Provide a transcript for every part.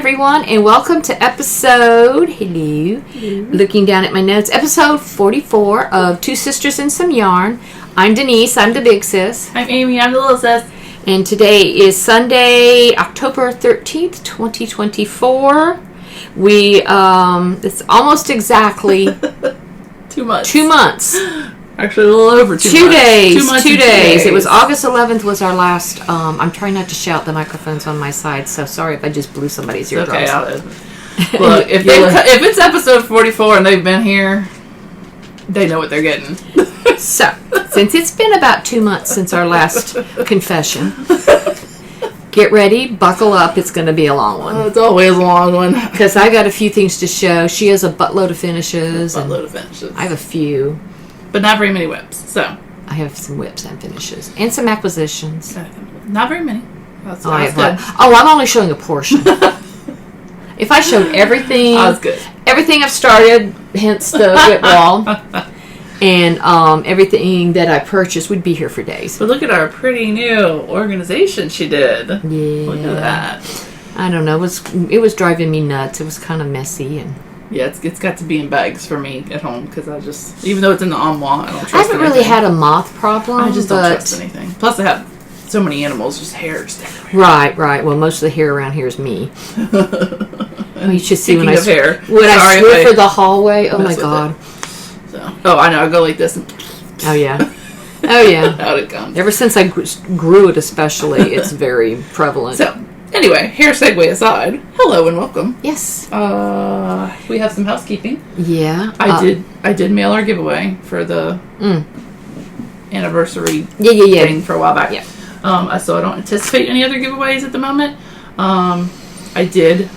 everyone, and welcome to episode, looking down at my notes, episode 44 of Two Sisters and Some Yarn. I'm Denise, I'm the big sis. I'm Amy, I'm the little sis. And today is Sunday, October 13th, 2024. It's almost exactly 2 months. 2 months. Actually, a little over 2 months. 2 days. 2 months 2 and 2 days. days. It was August 11th was our last. I'm trying not to shout. The microphone's on my side, so sorry if I just blew somebody's eardrums. Okay, look, if it's episode 44 and they've been here, they know what they're getting. So, since it's been about 2 months since our last confession, get ready, buckle up. It's going to be a long one. It's always a long one. Because I got a few things to show. She has a buttload of finishes. I have a few. But not very many whips, so. I have some whips and finishes. And some acquisitions. Not very many. That's good. I'm only showing a portion. If I showed everything. That's good. Everything I've started, hence the whip wall. And everything that I purchased, we'd be here for days. But look at our pretty new organization she did. Yeah. Look at that. I don't know. It was driving me nuts. It was kind of messy. And yeah, it's got to be in bags for me at home because I just, even though it's in the armoire, I don't trust I haven't really had a moth problem. I just don't trust anything. Plus, I have so many animals, just hair just everywhere. Right. Well, most of the hair around here is me. You should see when I swear for the hallway. Oh my god. Oh, I know. I go like this. Oh yeah. Out it comes. Ever since I grew it, especially, it's very prevalent. So, anyway, hair segue aside. Hello and welcome. Yes. We have some housekeeping. Yeah. I did mail our giveaway for the anniversary thing for a while back. Yeah. So I don't anticipate any other giveaways at the moment. I did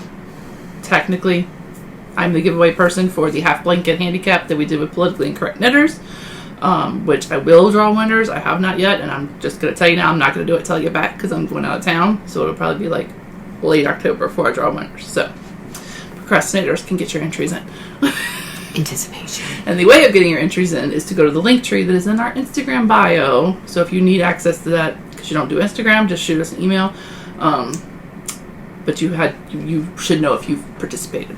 technically. I'm the giveaway person for the half blanket handicap that we did with politically incorrect knitters, which I will draw winners. I have not yet, and I'm just going to tell you now, I'm not going to do it till I get back because I'm going out of town, so it'll probably be like late October before I draw winners. So procrastinators can get your entries in. Anticipation. And the way of getting your entries in is to go to the link tree that is in our Instagram bio. So if you need access to that because you don't do Instagram, just shoot us an email. But you should know if you've participated.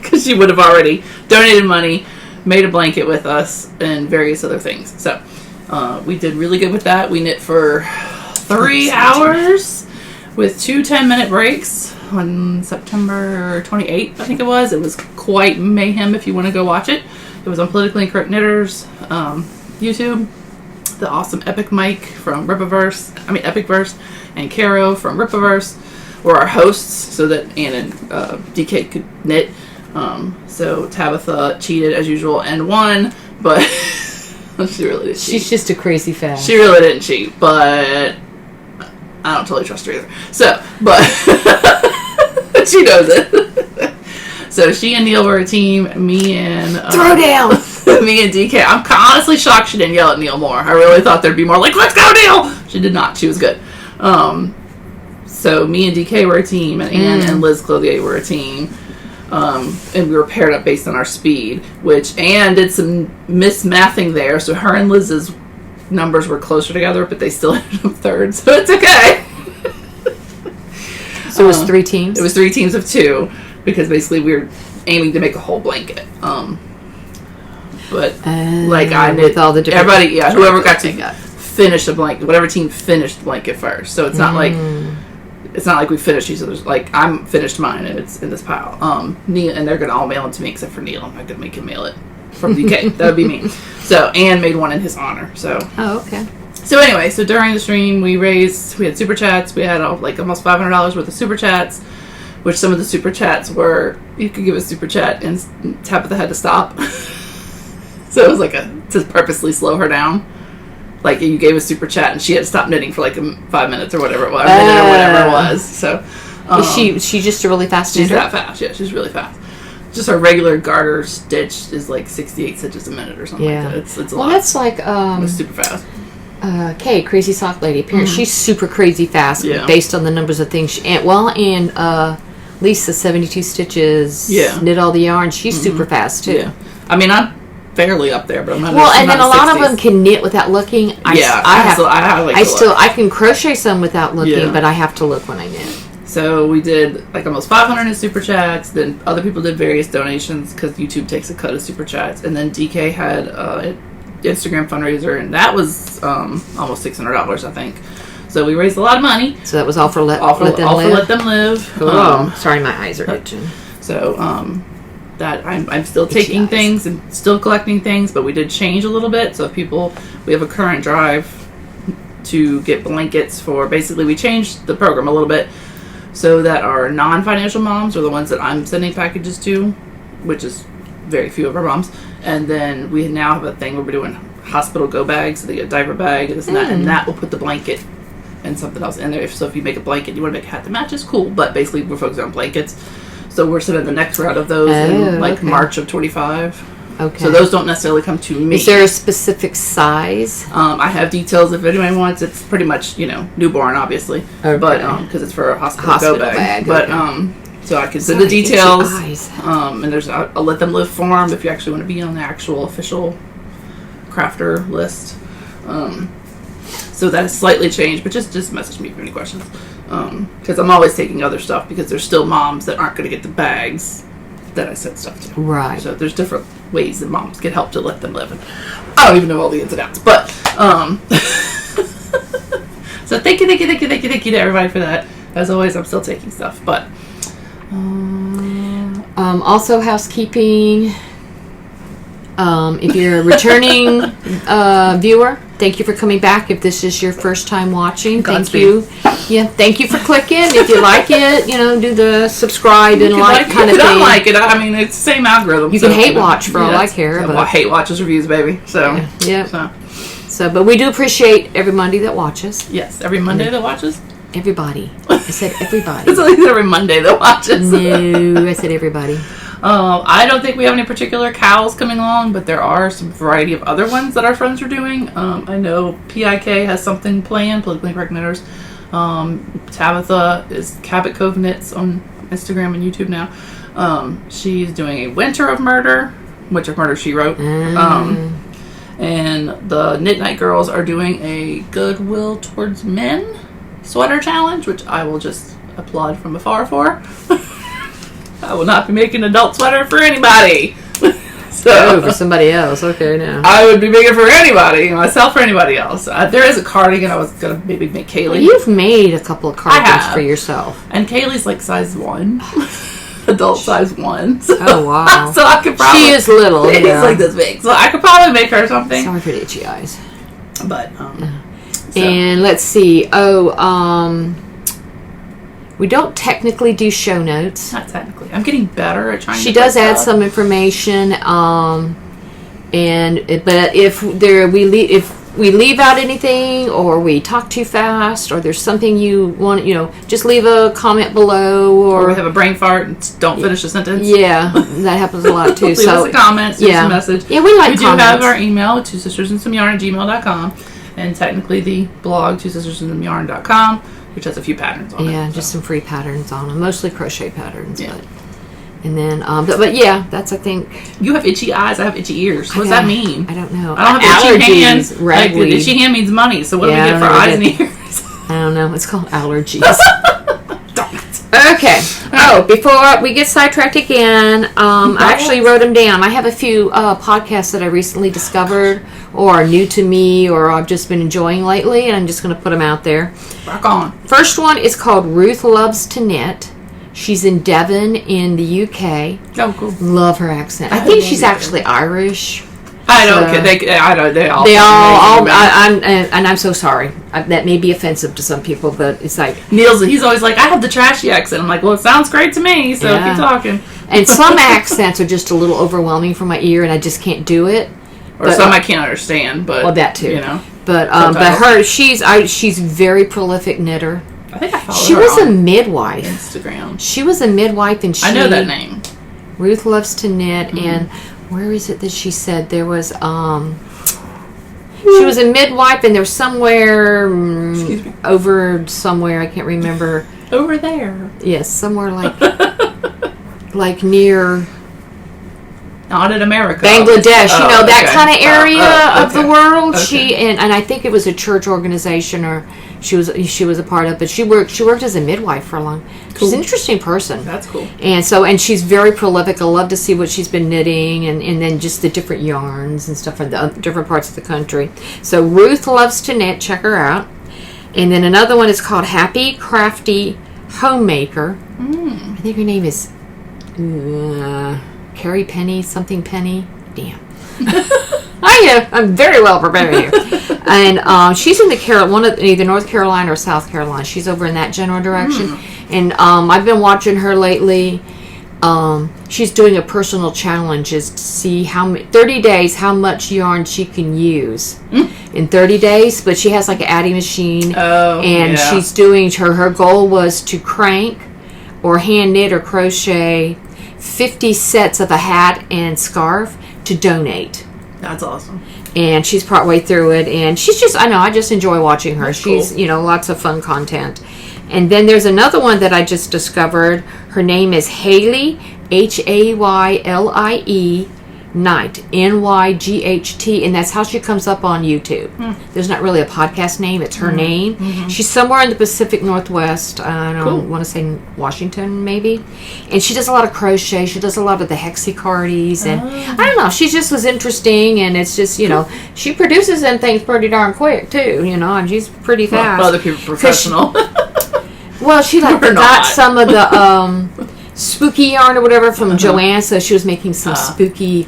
Because you would have already donated money, made a blanket with us, and various other things. So, we did really good with that. We knit for 3 hours with 2 10-minute breaks on September 28th, I think it was. It was quite mayhem if you want to go watch it. It was on Politically Incorrect Knitters YouTube. The awesome Epic Mike from Epicverse, and Caro from Ripaverse were our hosts so that Ann and DK could knit. So Tabitha cheated as usual and won, but she really didn't cheat. She's just a crazy fan. She really didn't cheat, but I don't totally trust her either. So, but she knows it. So she and Neil were a team. Me and throw down. Me and DK. I'm honestly shocked she didn't yell at Neil more. I really thought there'd be more like, "Let's go, Neil!" She did not. She was good. So me and DK were a team, and Ann and Liz Clothier were a team. And we were paired up based on our speed, which Ann did some mismathing there, so her and Liz's numbers were closer together, but they still ended up third, so it's okay. So it was 3 teams? It was 3 teams of 2, because basically we were aiming to make a whole blanket. But like I knit, with all the different whoever got to finish the blanket, whatever team finished the blanket first, so it's not like... It's not like we finished each other's. Like, I'm finished mine, and it's in this pile. Neil, and they're going to all mail it to me, except for Neil. I'm not going to make him mail it from the UK. That would be me. So, Ann made one in his honor. So. Oh, okay. So, anyway, so during the stream, we had super chats. We had, almost $500 worth of super chats, which some of the super chats were, you could give a super chat, and Tabitha had to stop. So, it was to purposely slow her down. Like, you gave a super chat, and she had to stop knitting for 5 minutes or whatever it was, a minute or whatever it was. So, is she just a really fast knitter? She's that fast. Yeah, she's really fast. Just our regular garter stitch is 68 stitches a minute or something like that. It's a lot. Well, that's like it's super fast. Kay, Crazy Sock Lady. Apparently, she's super crazy fast based on the numbers of things. And Lisa, 72 stitches. Yeah, knit all the yarn. She's super fast too. Yeah, I mean I'm fairly up there, but I'm not. Well, and then a lot of them can knit without looking. I can crochet some without looking, but I have to look when I knit. So we did like almost 500 in super chats. Then other people did various donations because YouTube takes a cut of super chats. And then DK had an Instagram fundraiser, and that was almost $600, I think. So we raised a lot of money. So that was all for Let Them Live. Cool. Sorry, my eyes are itching. So that I'm still taking things and still collecting things, but we did change a little bit. So we have a current drive to get blankets for. Basically, we changed the program a little bit so that our non-financial moms are the ones that I'm sending packages to, which is very few of our moms. And then we now have a thing where we're doing hospital go bags. So they get a diaper bag and this and that, and that will put the blanket and something else in there. So if you make a blanket, you want to make a hat that matches, cool. But basically, we're focused on blankets. So we're sending the next round of those in March of 25. Okay. So those don't necessarily come to me. Is there a specific size? I have details if anybody wants. It's pretty much, newborn, obviously. Okay. But because it's for a hospital go bag. But so I can send the details. And there's a Let Them Live form if you actually want to be on the actual official crafter list. So that has slightly changed, but just message me if you have any questions. Because I'm always taking other stuff because there's still moms that aren't going to get the bags that I sent stuff to. Right. So there's different ways that moms get help to let them live. And I don't even know all the ins and outs. But, so thank you to everybody for that. As always, I'm still taking stuff. But, also housekeeping. If you're a returning viewer, thank you for coming back. If this is your first time watching, thank you. Yeah, thank you for clicking. If you like it, do the subscribe and like kind of thing. I like it. I mean, it's the same algorithm. You can hate watch for all I care. But hate watches reviews, baby. So yeah. So, but we do appreciate every Monday that watches. Yes, every Monday that watches. Everybody. I said everybody. It's like every Monday that watches. No, I said everybody. I don't think we have any particular cows coming along, but there are some variety of other ones that our friends are doing. I know PIK has something planned, Politically Incorrect Knitters. Tabitha is Cabot Cove Knits on Instagram and YouTube now. She's doing a Winter of Murder, Witch of Murder she wrote. And the Knit Night Girls are doing a Goodwill Towards Men sweater challenge, which I will just applaud from afar for. I will not be making an adult sweater for anybody. For somebody else. Okay, now. I would be making for anybody, myself or anybody else. There is a cardigan I was going to maybe make Kaylee. Well, you've made a couple of cardigans for yourself. And Kaylee's like size 1. Adult size 1. So, oh, wow. So I could probably... She is little. She's like this big. So I could probably make her something. Sorry for the itchy eyes. But, And let's see. We don't technically do show notes. Not technically. I'm getting better at trying to... She does add some information. But if we leave out anything, or we talk too fast, or there's something you want, just leave a comment below, or we have a brain fart and don't finish a sentence. Yeah, that happens a lot too. Leave us a comment, send us a message. Yeah, we like comments. We do have our email, twosistersandsomeyarn@gmail.com, and technically the blog, twosistersandsomeyarn.com, which has a few patterns on it. Yeah, just some free patterns on them, mostly crochet patterns. Yeah. And then, but yeah, that's, I think... You have itchy eyes, I have itchy ears. What does that mean? I don't know. I don't have itchy hands. Like, itchy hand means money, so what do we get for eyes and ears? I don't know. It's called allergies. Darn it. Okay. Oh, before we get sidetracked again, I actually wrote them down. I have a few podcasts that I recently discovered, or are new to me, or I've just been enjoying lately, and I'm just going to put them out there. Rock on. First one is called Ruth Loves to Knit. She's in Devon in the UK. Oh, cool. Love her accent. I think she's actually Irish. I don't care. They all. And I'm so sorry. That may be offensive to some people, but it's like... He's always like, I have the trashy accent. I'm like, well, it sounds great to me, so keep talking. And some accents are just a little overwhelming for my ear, and I just can't do it. Or some I can't understand, but... Well, that too. But her, she's very prolific knitter. I think I followed her. She was a midwife. Instagram. She was a midwife, and I know that name. Ruth Loves to Knit, and where is it that she said there was? She was a midwife, and there was somewhere over somewhere I can't remember. Over there. Yes, somewhere like like near. Not in America. Bangladesh, that okay. kind of area of the Okay. world. Okay. She and I think it was a church organization, or she was a part of. But she worked as a midwife for a long. She's an interesting person. That's cool. And she's very prolific. I love to see what she's been knitting, and then just the different yarns and stuff from the different parts of the country. So Ruth loves to knit. Check her out. And then another one is called Happy Crafty Homemaker. I think her name is Carrie Penny, something Penny. Damn. I'm very well prepared here. And she's in either North Carolina or South Carolina. She's over in that general direction. And I've been watching her lately. She's doing a personal challenge is to see 30 days how much yarn she can use in 30 days. But she has like an adding machine. And she's doing her goal was to crank or hand knit or crochet 50 sets of a hat and scarf to donate. That's awesome. And she's partway through it, and she's just, I just enjoy watching her. That's She's, cool. Lots of fun content. And then there's another one that I just discovered. Her name is Hayley, Haylie Knight, Nyght, and that's how she comes up on YouTube. There's not really a podcast name, it's her name. She's somewhere in the Pacific Northwest. I don't want to say Washington, maybe. And she does a lot of crochet. She does a lot of the hexicardies, and I don't know. She just was interesting, and it's just, she produces them things pretty darn quick too, and she's pretty fast. Well, other people are professional. Well, she We're got not. some of the spooky yarn or whatever from Joanne, so she was making some spooky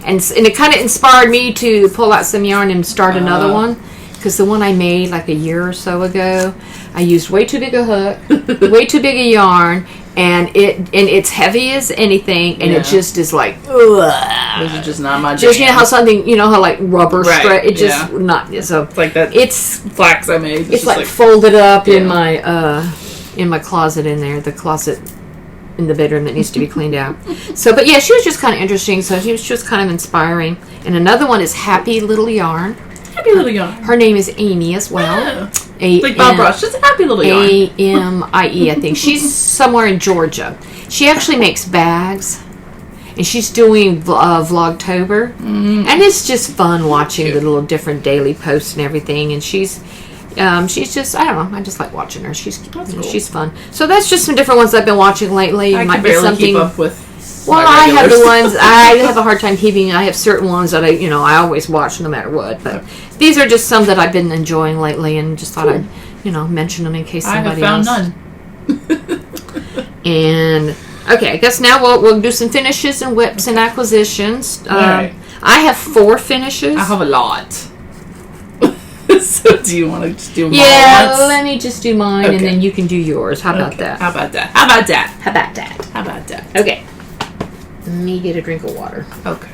and it kind of inspired me to pull out some yarn and start another one, because the one I made like a year or so ago, I used way too big a hook, way too big a yarn, and it's heavy as anything, and it just is like, ugh. Those are just not my Just jam. how something, how like rubber Right, stretch, it just yeah. not so. It's like that It's flax I made. it's just like folded up in Yeah. my closet in there, the closet in the bedroom that needs to be cleaned out. So, but yeah, she was just kind of interesting. So she was just kind of inspiring. And another one is Happy Little Yarn. Happy little yarn. Her name is Amy as well. Like Bob Ross, just a happy little yarn. Amie, I think. She's somewhere in Georgia. She actually makes bags. And she's doing Vlogtober. And it's just fun watching the little different daily posts and everything. And she's just, I don't know, I just like watching her. She's fun. So that's just some different ones I've been watching lately. I Might can be barely something. keep up with Well, my I have the regulars. ones I have a hard time keeping. I have certain ones that I always watch no matter what. But these are just some that I've been enjoying lately, and just thought I'd mention them in case I have somebody found else. none. And okay, I guess now we'll do some finishes and whips and acquisitions. Alright. I have 4 finishes. I have a lot. So do you want to just do them all Yeah, at once? let me just do mine, Okay. and then you can do yours. How about Okay. that? How about that? How about that? How about that? How about that? Okay. Let me get a drink of water. Okay.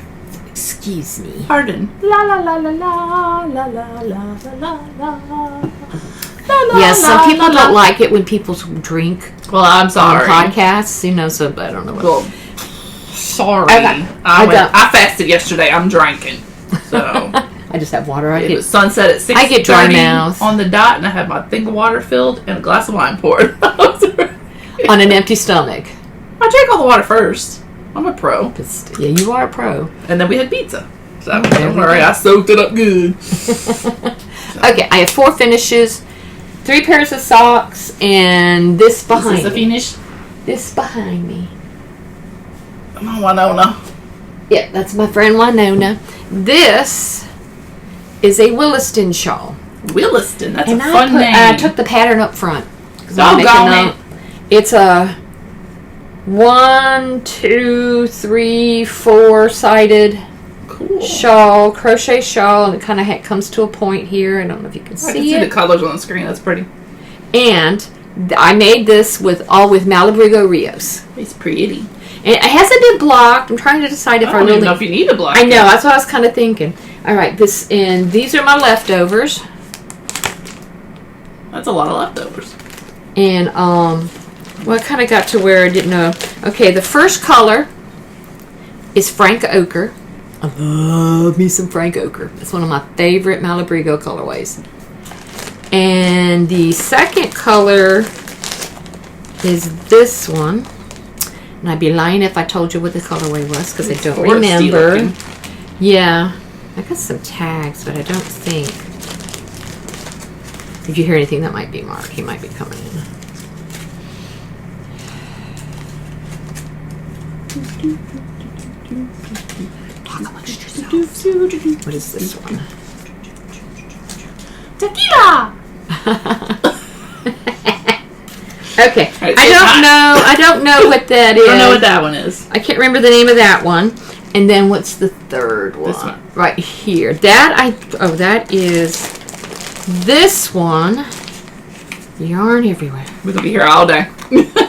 Excuse me. Pardon. La la la la la la la la la la. Yes, some people don't like it when people drink Well, I'm on sorry. podcasts, so but I don't know what. Well, sorry. Okay. I fasted yesterday. I'm drinking. So I just have water. it was sunset at 6:30 I get dry mouth. on the dot, and I had my thing of water filled and a glass of wine poured. on an empty stomach. I drank all the water first. I'm a pro. Yeah, you are a pro. And then we had pizza. So There don't we worry, go. I soaked it up good. Okay, I have 4 finishes, 3 pairs of socks, and this This behind is the me. finish. This behind me. Come on, Winona. Yeah, that's my friend Winona. This is a Williston shawl. Williston. That's And a fun name. I took the pattern up front. 'Cause I'm making Doggone a- It's a 1, 2, 3, 4-sided Cool. shawl, crochet shawl, and it kind of comes to a point here. I don't know if you can I see can see it. the colors on the screen. That's pretty. And I made this with Malabrigo Rios. It's pretty. And it hasn't been blocked. I'm trying to decide if I I don't really. even know if you need a block. I know. That's what I was kind of thinking. All right, these are my leftovers. That's a lot of leftovers. And well, I kind of got to where I didn't know. Okay, the first color is Frank Ochre. I love me some Frank Ochre. It's one of my favorite Malabrigo colorways. And the second color is this one. And I'd be lying if I told you what the colorway was because I don't Foresty remember. looking. Yeah. I got some tags, but I don't think. If you hear anything, that might be Mark. He might be coming in. Talk amongst yourselves. What is this one? Tequila! Okay. Right, I don't know what that is. I don't know what that one is. I can't remember the name of that one. And then what's the third one? This one. Right here. That is this one. Yarn everywhere. We're gonna be here all day.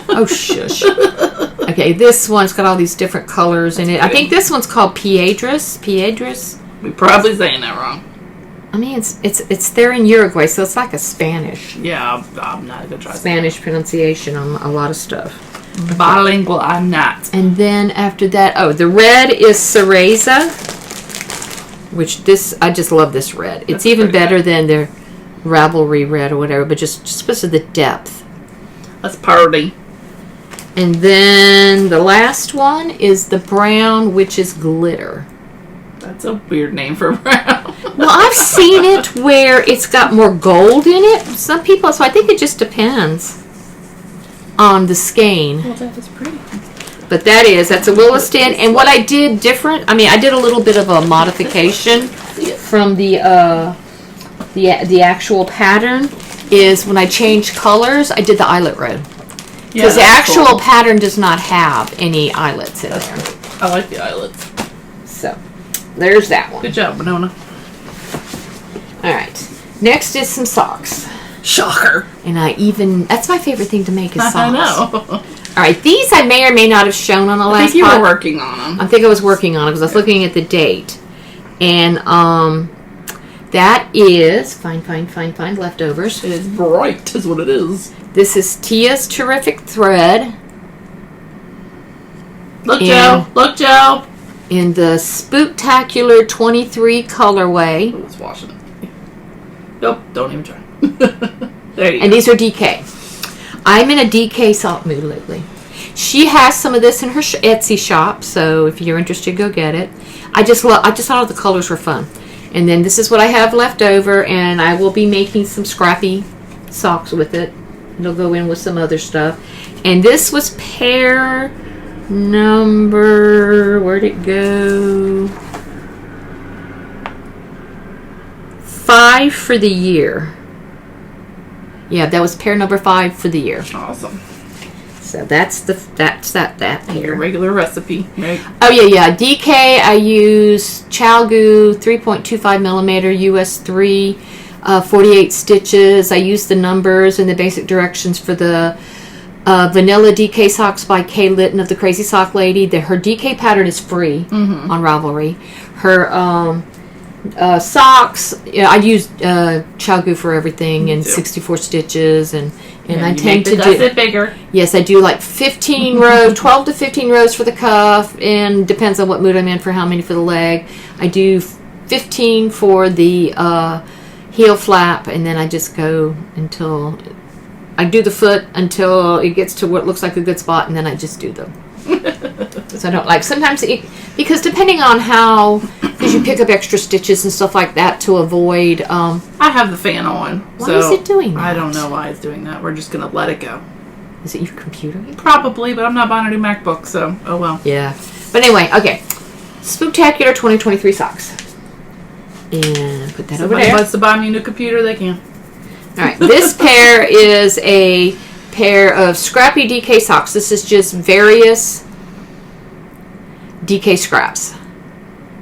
Oh, shush. Okay, this one's got all these different colors in it. I think this one's called Piedras. We're probably saying that wrong. I mean, it's there in Uruguay, so it's like a Spanish Yeah, I'm not gonna try. Spanish pronunciation on a lot of stuff. Bilingual, I'm not. And then after that, the red is Cereza, which I just love this red. It's even better than their Ravelry red or whatever, but just because of the depth. That's party. And then the last one is the brown, which is glitter. That's a weird name for brown. Well, I've seen it where it's got more gold in it. Some people, so I think it just depends on the skein. Well, that is pretty. But that's a Williston. And what I did different, I did a little bit of a modification from the actual pattern, is when I changed colors, I did the eyelet red. Because the actual pattern does not have any eyelets in there. I like the eyelets. So, there's that one. Good job, Winona. Alright. Next is some socks. Shocker. And that's my favorite thing to make is socks. I know. Alright, these I may or may not have shown on the last I think you were working on them. I think I was working on it because I was looking at the date. And that is fine leftovers. It is bright, is what it is. This is Tia's Terrific Thread. Look, Joe. In the Spooktacular 23 colorway. Oh, it's washing it. Nope, don't even try. There you go. And these are DK. I'm in a DK sock mood lately. She has some of this in her Etsy shop, so if you're interested, go get it. I just thought the colors were fun. And then this is what I have left over, and I will be making some scrappy socks with it. It'll go in with some other stuff. And this was pair number, where'd it go? 5 for the year. Yeah, that was pair number 5 for the year. Awesome. So that's that Your pair. regular recipe, right? Oh yeah. DK, I use Chalgu 3.25 millimeter US 3, 48 stitches. I use the numbers and the basic directions for the vanilla DK socks by Kay Litton of the Crazy Sock Lady. Her DK pattern is free on Ravelry. Her socks, I use Chalgu for everything, and 64 stitches, and I tend to do it bigger. Yes, I do like 15 rows, 12 to 15 rows for the cuff, and depends on what mood I'm in for how many for the leg. I do 15 for the heel flap, and then I just go until I do the foot until it gets to what looks like a good spot, and then I just do them. So I don't like sometimes because depending on how, because you pick up extra stitches and stuff like that to avoid. I have the fan on. Why is it doing that? I don't know why it's doing that. We're just gonna let it go. Is it your computer? Probably, but I'm not buying a new MacBook, so oh well. Yeah. But anyway, okay. Spooktacular 2023 socks. And put that over Somebody there. wants to buy me a new computer, they can. All right. This pair is a pair of scrappy DK socks. This is just various DK scraps.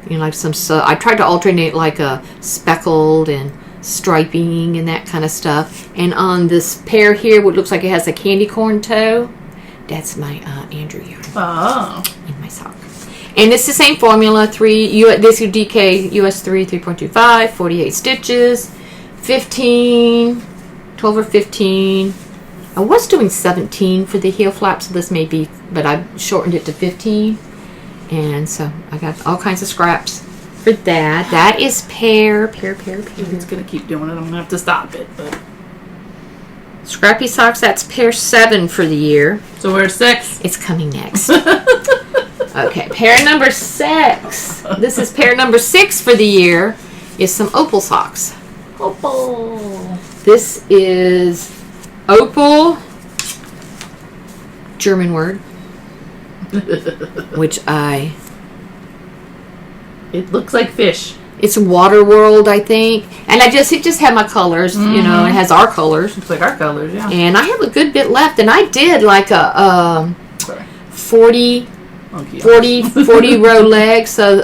You know, like some. So I tried to alternate like a speckled and striping and that kind of stuff. And on this pair here, what looks like it has a candy corn toe, that's my Andrew yarn. Oh. In my sock. And it's the same formula. This is DK US 3, 3.25, 48 stitches, 15, 12 or 15. I was doing 17 for the heel flap, so this may be, but I shortened it to 15. And so I got all kinds of scraps for that. That is pair. It's gonna keep doing it. I'm gonna have to stop it, but Scrappy socks, that's pair 7 for the year. So we're 6. It's coming next. Okay, pair number 6. This is pair number 6 for the year. Is some opal socks. Opal. This is opal, German word, which It looks like fish. it's water world, I think. And it just had my colors, you know, it has our colors. Looks like our colors, yeah. And I have a good bit left, and I did like a Sorry. 40 row leg, so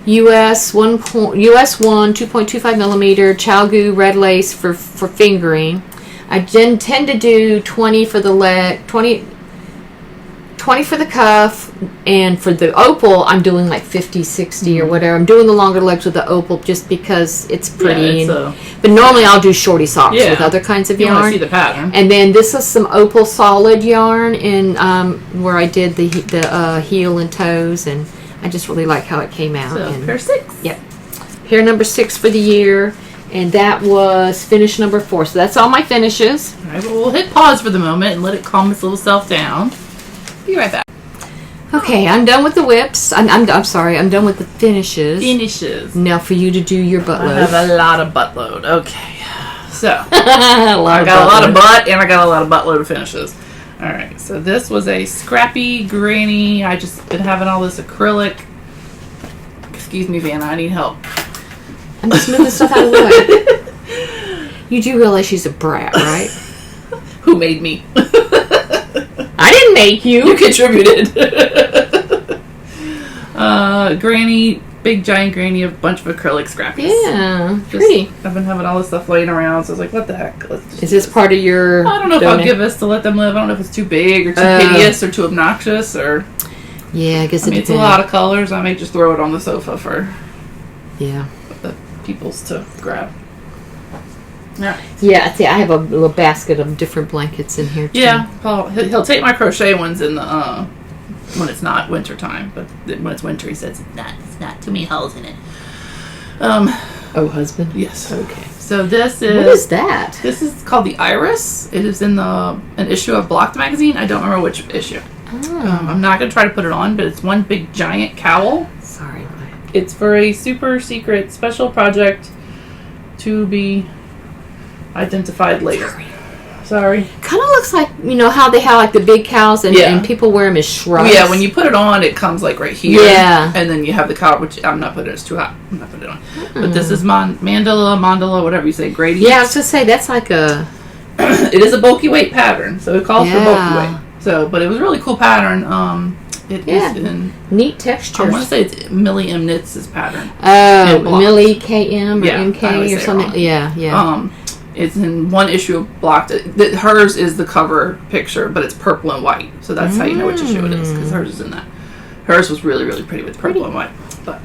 US 1 2.25 millimeter Chalgu red lace for fingering. I tend to do 20 for the leg, 20 for the cuff, and for the opal I'm doing like 50, 60 or whatever. I'm doing the longer legs with the opal just because it's pretty. Yeah, but normally I'll do shorty socks Yeah. with other kinds of you want to yarn. see the pattern. And then this is some opal solid yarn in where I did the heel and toes, and I just really like how it came out. So, And pair 6. Yep. Pair number 6 for the year, and that was finish number 4. So that's all my finishes. All right, well, we'll hit pause for the moment and let it calm its little self down. Be right back. Okay, I'm done with the whips. I'm sorry, I'm done with the finishes. Finishes. Now for you to do your butt I load. have a lot of butt load. Okay. So, I I got a lot of butt and I got a lot of butt load of finishes. All right, so this was a scrappy granny. I just been having all this acrylic. Excuse me, Vanna, I need help. I'm just moving stuff out of the way. You do realize she's a brat, right? Who made me? I didn't make you. You contributed. Granny, big giant granny, a bunch of acrylic scrappies. Yeah, Just- pretty. I've been having all this stuff laying around, so I was like, what the heck? Let's just Is this part of your... I don't know if I'll give this to let them live. I don't know if it's too big or too hideous or too obnoxious or... Yeah, I guess I mean, it's a lot of colors. I may just throw it on the sofa for Yeah. the peoples to grab. Yeah. Yeah, see, I have a little basket of different blankets in here, too. Yeah, Paul, he'll take my crochet ones in the when it's not winter time, but when it's winter, he says it's not too many holes in it. Oh, husband? Yes. Okay. So this is What is that? This is called the Iris. It is in an issue of Blocked magazine. I don't remember which issue. Oh. I'm not gonna try to put it on, but it's one big giant cowl. Sorry. It's for a super secret special project to be identified later. Sorry. Kind of looks like, you know, how they have like the big cows and, Yeah. and people wear them as shrubs. Yeah, when you put it on, it comes like right here. Yeah. And then you have the cowl, which I'm not putting it. It's too hot. I'm not putting it on. But this is mandala, whatever you say, gradient. Yeah, I was going to say, that's like a... It is a bulky weight pattern, so it calls for bulky Yeah. weight. So, but it was a really cool pattern. It Yeah. is in... Neat I textures. want to say it's Millie M. Knits' pattern. Oh, in block. Millie KM or Yeah, I always MK say or it something. wrong. Yeah. It's in one issue of Blocked. Hers is the cover picture, but it's purple and white. So that's how you know which issue it is, because hers is in that. Hers was really, really pretty with purple and white. But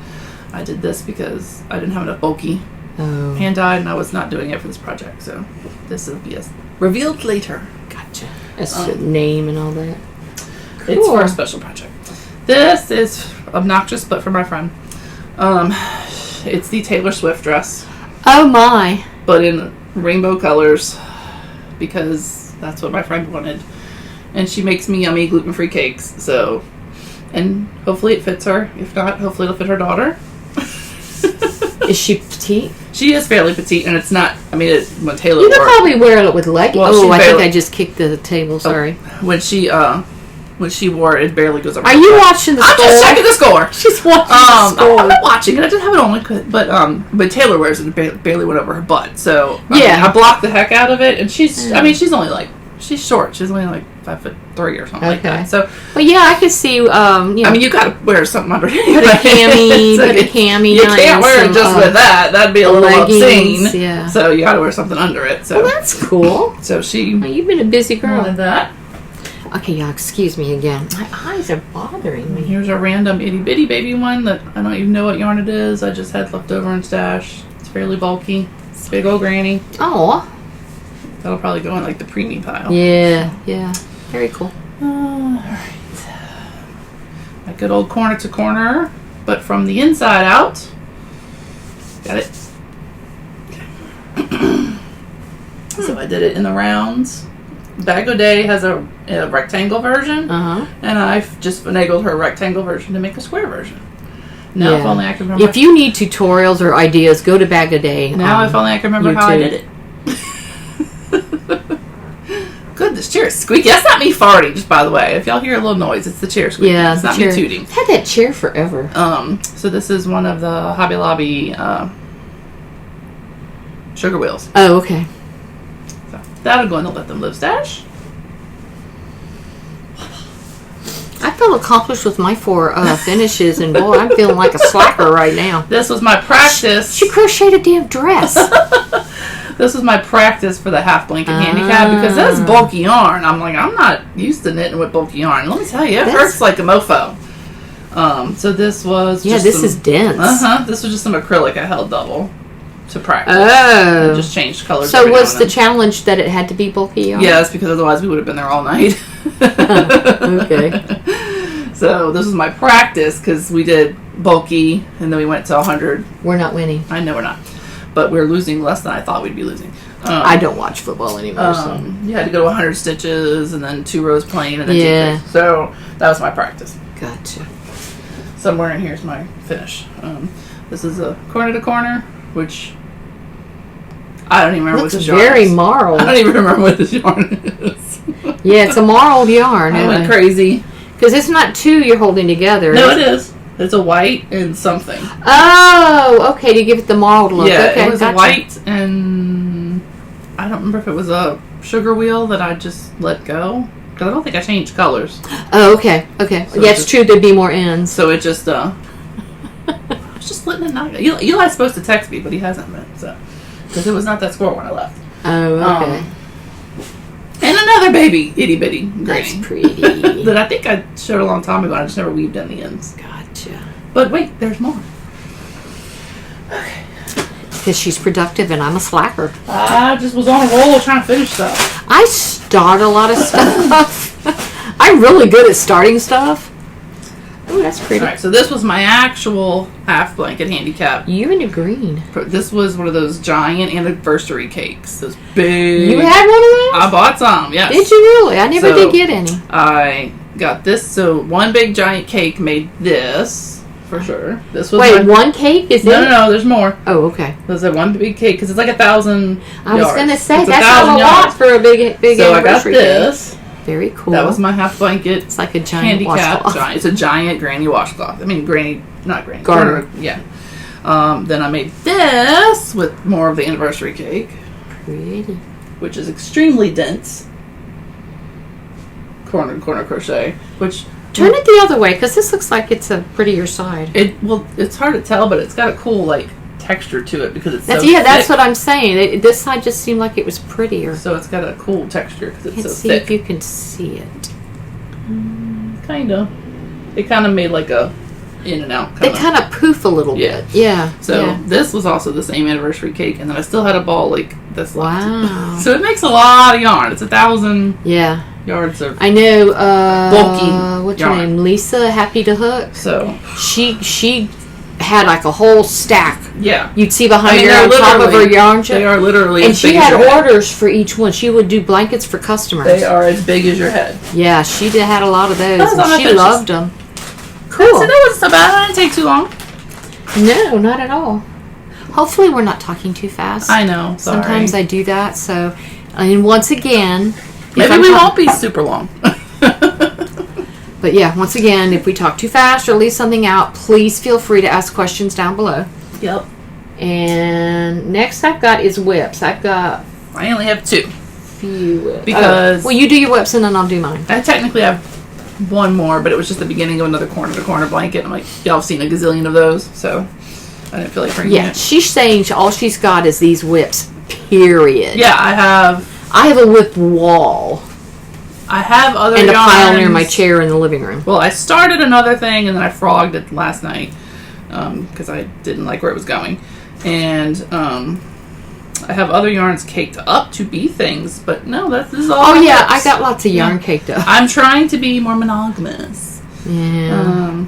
I did this because I didn't have enough bulky Oh. hand dyed, and I was not doing it for this project. So this will be revealed later. Gotcha. That's the name and all that. It's for Cool. a special project. This is obnoxious, but for my friend. It's the Taylor Swift dress, Oh, my. but in rainbow colors, because that's what my friend wanted. And she makes me yummy gluten-free cakes, so... And hopefully it fits her. If not, hopefully it'll fit her daughter. Is she petite? She is fairly petite, and it's not... I mean, when Taylor You could wore it... probably wear it with leggings. Well, Oh, she I think barely- I just kicked the table. Sorry. When she wore it, it barely goes over. Are her you butt. watching the I'm score? just checking the score. She's watching the I'm score. not watching it. I just have it on, but Taylor wears it. It barely went over her butt. So Yeah. I blocked the heck out of it, and she's. I mean, she's only like she's short. She's only like 5'3" or something like Okay. that. So But yeah, I could see. You know, I mean, you got to wear something under. put a cami, So put a cami. You on can't and wear it some, just with that. That'd be a little leggings, obscene. yeah. So you got to wear something under it. So Well, that's cool. so she Well, you've been a busy girl. wanted that. Okay, y'all, excuse me again. My eyes are bothering me. Here's a random itty bitty baby one that I don't even know what yarn it is. I just had left over in stash. It's fairly bulky. It's big old granny. Oh, That'll probably go in like the preemie pile. yeah. Very cool. Alright. A good old corner to corner, but from the inside out. Got it? Okay. So I did it in the rounds. Bag O' Day has a rectangle version, and I've just finagled her rectangle version to make a square version. Now, if only I can remember. If you need tutorials or ideas, go to Bag O' Day. Now, if only I can remember how I did it. Good, this chair is squeaky. That's not me farting, just by the way. If y'all hear a little noise, it's the chair squeaking. Yeah, it's not me tooting. I've had that chair forever. So this is one of the Hobby Lobby sugar wheels. Oh, okay. So that'll go in the Let Them Live stash. I feel accomplished with my 4 finishes, and boy, I'm feeling like a slacker right now. This was my practice. She crocheted a damn dress. This was my practice for the half blanket handicap because that's bulky yarn. I'm like, I'm not used to knitting with bulky yarn. Let me tell you, it hurts like a mofo. So this was this is dense. This was just some acrylic I held double to practice. Oh. I just changed colors. So was the challenge that it had to be bulky yarn? Yes, because otherwise we would have been there all night. Okay. So this was my practice because we did bulky and then we went to 100. We're not winning. I know we're not. But we're losing less than I thought we'd be losing. I don't watch football anymore. You had to go to 100 stitches and then 2 rows plain and then 2 rows. So that was my practice. Gotcha. Somewhere in here is my finish. This is a corner to corner, which I don't even remember what this yarn very is. marled. I don't even remember what this yarn is. Yeah, it's a marled yarn. I went crazy. Because it's not 2 you're holding together. No, it is. It's a white and something. Oh, okay, to give it the marled look. Yeah, okay, it was a white and I don't remember if it was a sugar wheel that I just let go. Because I don't think I changed colors. Oh, okay. So yeah, it's true, there'd be more ends. So it just, I was just letting it not go. Eli's supposed to text me, but he hasn't been, so. Because it was not that score when I left. Oh, okay. And another baby itty bitty granny. That's pretty. That I think I showed a long time ago. I just never weaved in the ends. Gotcha. But wait, there's more. Okay. Because she's productive and I'm a slacker. I just was on a roll trying to finish stuff. I start a lot of stuff. I'm really good at starting stuff. Oh, that's pretty. Alright, so this was my actual half blanket handicap. You and your green. This was one of those giant anniversary cakes. Those big. You had one of those? I bought some, yes. Did you really? I never did get any. I got this. So one big giant cake made this, for sure. This was one cake? Is it? No, there's more. Oh, okay. There's a one big cake, because it's like 1,000 I was going to say, it's that's not a lot for a big so anniversary I got this. Cake. Very cool. That was my half blanket. It's like a giant washcloth. It's a giant granny washcloth. I mean, not granny. Garter. Yeah. Then I made this with more of the anniversary cake. Pretty. Which is extremely dense. Corner crochet. Which turn it the other way, because this looks like it's a prettier side. It's hard to tell, but it's got a cool texture to it because it's so that's what I'm saying. This side just seemed like it was prettier. So it's got a cool texture because it's so Let's see thick. if you can see it. Kind of. It kind of made like a in and out. They kind of poof a little bit. Yeah. So this was also the same anniversary cake, and then I still had a ball like this. Wow. So it makes a lot of yarn. It's 1,000 yards of. I know. Bulky what's yarn. her name? Lisa, Happy to Hook. So she had like a whole stack. Yeah. You'd see behind her on top of her yarn. They are literally. And as she big as had your head. orders for each one. She would do blankets for customers. They are as big as your head. Yeah, she had a lot of those. Those are my She finishes. loved them. Cool. So that wasn't so bad. That didn't take too long. No, not at all. Hopefully we're not talking too fast. I know. Sorry. Sometimes I do that. So, and once again, maybe we won't be super long. But yeah, once again, if we talk too fast or leave something out, please feel free to ask questions down below. Yep. And next I've got is whips. I only have 2. Few whips. Because well, you do your whips and then I'll do mine. I technically have one more, but it was just the beginning of another corner to corner blanket. I'm like, y'all have seen a gazillion of those, so I didn't feel like bringing it. She's saying all she's got is these whips. Period. Yeah, I have a whip wall. I have other and a pile near yarns. my chair in the living room. Well, I started another thing and then I frogged it last night because I didn't like where it was going. And I have other yarns caked up to be things, but no, this is all. Oh yeah, I got lots of yarn caked up. I'm trying to be more monogamous. Yeah.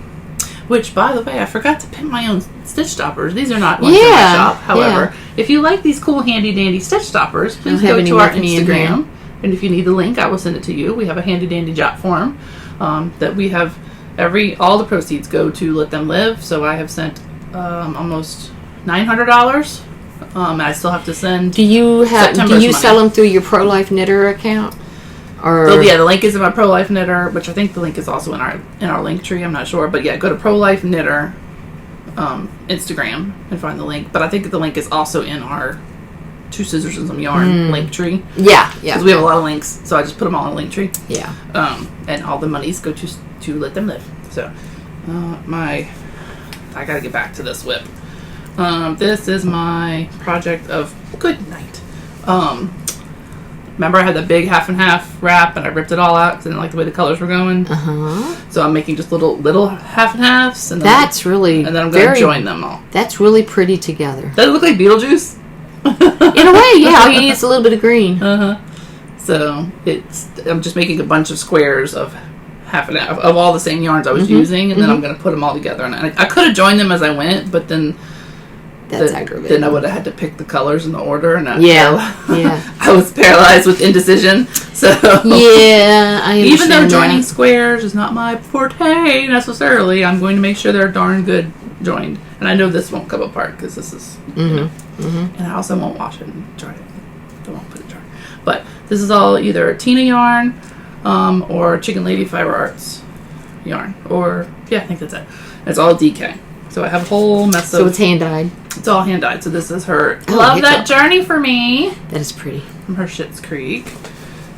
Which, by the way, I forgot to pin my own stitch stoppers. These are not ones from my shop. However, if you like these cool handy dandy stitch stoppers, please have go any to our with me in Instagram. And if you need the link, I will send it to you. We have a handy dandy jot form that we have all the proceeds go to Let Them Live. So I have sent almost $900. And I still have to send. Do you September's sell money. them through your Pro Life Knitter account? Or So yeah, the link is in my Pro Life Knitter, which I think the link is also in our link tree. I'm not sure, but yeah, go to Pro Life Knitter Instagram and find the link. But I think the link is also in our Two Scissors and Some Yarn link tree. Yeah. Because we have a lot of links, so I just put them all in a link tree. Yeah. And all the monies go to Let Them Live. So I gotta get back to this whip. This is my project of good night. Remember I had the big half and half wrap and I ripped it all out because I didn't like the way the colors were going. So I'm making just little half and halves. And then That's really and then I'm going to join them all. That's really pretty together. Does it look like Beetlejuice? In a way, yeah. All you need is a little bit of green. So I'm just making a bunch of squares of half and half of all the same yarns I was using, and then I'm going to put them all together. And I could have joined them as I went, but then That's aggravating. Then I would have had to pick the colors in the order, and yeah. I was paralyzed with indecision. So yeah, I understand even though that. joining squares is not my forte necessarily, I'm going to make sure they're darn good joined. And I know this won't come apart because this is, and I also won't wash it and dry it. I won't put it dry. But this is all either Tina yarn or Chicken Lady Fiber Arts yarn, or I think that's it. It's all DK. So I have a whole mess of. So it's hand dyed. It's all hand dyed. So this is her. Oh, Love that journey for me. That is pretty. From her Schitt's Creek.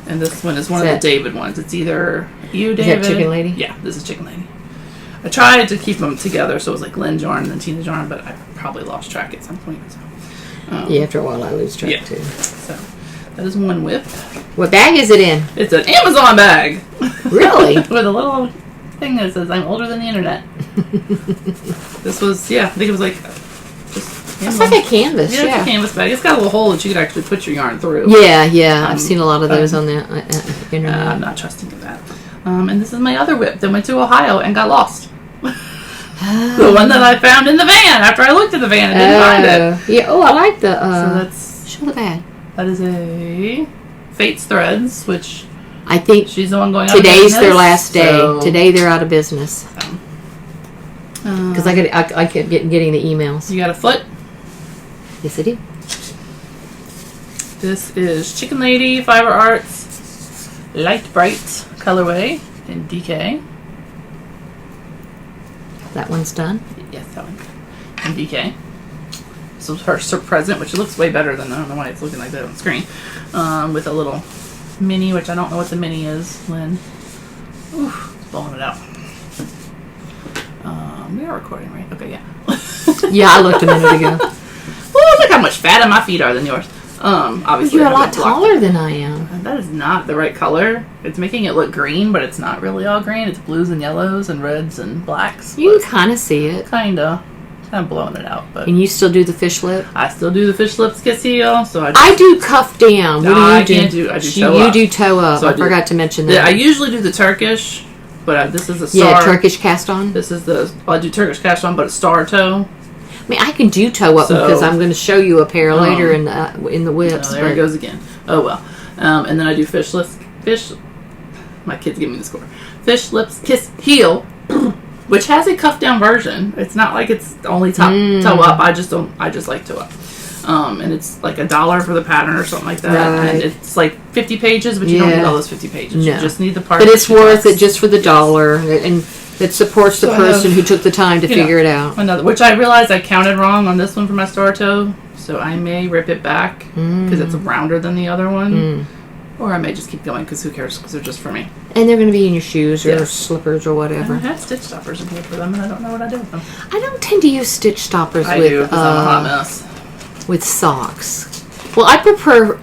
And this one is one of the David ones. It's either you, David. Is that Chicken Lady? Yeah, this is Chicken Lady. I tried to keep them together, so it was like Lynn's yarn and then Tina's yarn, but I probably lost track at some point. So, yeah, after a while I lose track too. So that is one whip. What bag is it in? It's an Amazon bag. Really? With a little thing that says I'm older than the internet. This was, I think it was like it's like a canvas. Yeah, it's a canvas bag. It's got a little hole that you could actually put your yarn through. Yeah. I've seen a lot of those on the internet. I'm not trusting of that. And this is my other whip that went to Ohio and got lost. The one that I found in the van after I looked at the van and didn't find it. Yeah. Oh, I like the. So that's show the bag. That is a Fates Threads, which I think she's the one going out of today's business, their last day. so Today they're out of business. Because I kept getting the emails. You got a foot? Yes, I do. This is Chicken Lady Fiber Arts Light Bright colorway in DK. That one's done. Yes, that one. In DK. This was her present, which looks way better than, I don't know why it's looking like that on the screen. With a little mini, which I don't know what the mini is, Lynn. Oof, it's blowing it out. We are recording, right? Okay, yeah. Yeah, I looked a minute ago. Well, look how much fatter my feet are than yours. Obviously, You're a I lot haven't blocked taller than I am. it. That is not the right color. It's making it look green, but it's not really all green. It's blues and yellows and reds and blacks. You can kind of see it. Kind of blowing it out, but And you still do the fish lip? I still do the fish lips Castillo, so I do cuff down. What I do you can't do? I do toe You up. do toe up. So I forgot to mention that. Yeah, I usually do the Turkish, but this is a star. Yeah, Turkish cast on. This is I do Turkish cast on, but a star toe. I mean, I can do toe up because I'm going to show you a pair later in the whips. There it goes again. Oh well. And then I do fish lips. My kids give me the score. Fish lips kiss heel, which has a cuff down version. It's not like it's only toe up. I just like toe up. And it's like $1 for the pattern or something like that. Right. And it's like 50 pages, but you don't need all those 50 pages. No. You just need the part. But it's worth it just for the $1, and it supports the person who took the time to figure it out. Which I realized I counted wrong on this one for my star toe, so I may rip it back because it's rounder than the other one. Or I may just keep going because who cares, because they're just for me. And they're going to be in your shoes or slippers or whatever. I have stitch stoppers in here for them, and I don't know what I do with them. I don't tend to use stitch stoppers I do, because I'm a hot mess. With socks. Well, I prefer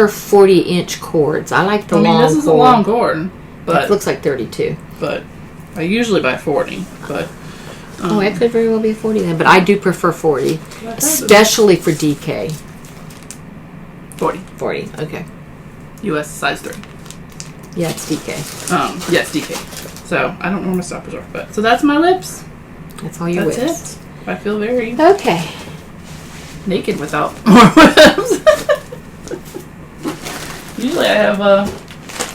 40-inch cords. I like the long cord. This is a long cord, but it looks like 32. But I usually buy 40. But it could very well be a 40 then. But I do prefer 40, especially for DK. 40. Okay. U.S. size 3. Yeah, it's DK. Yes, DK. So I don't know where my stoppers are, but so that's my lips. That's all your whips. It. I feel very okay. naked without more whips. Usually I have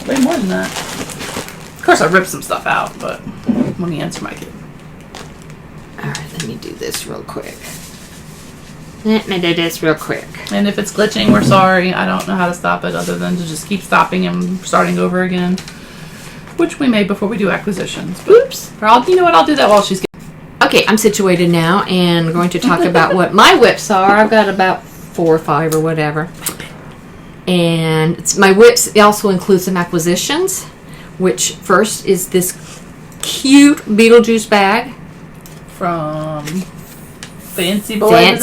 way more than that. Of course, I rip some stuff out, but when the ends are my kid. Alright, let me do this real quick. Let me do this real quick. And if it's glitching, we're sorry. I don't know how to stop it other than to just keep stopping and starting over again. Which we may before we do acquisitions. But Oops. you know what? I'll do that while she's getting... Okay, I'm situated now and going to talk about what my whips are. I've got about 4 or 5 or whatever. And my whips also include some acquisitions, which first is this cute Beetlejuice bag. From Fancy Boy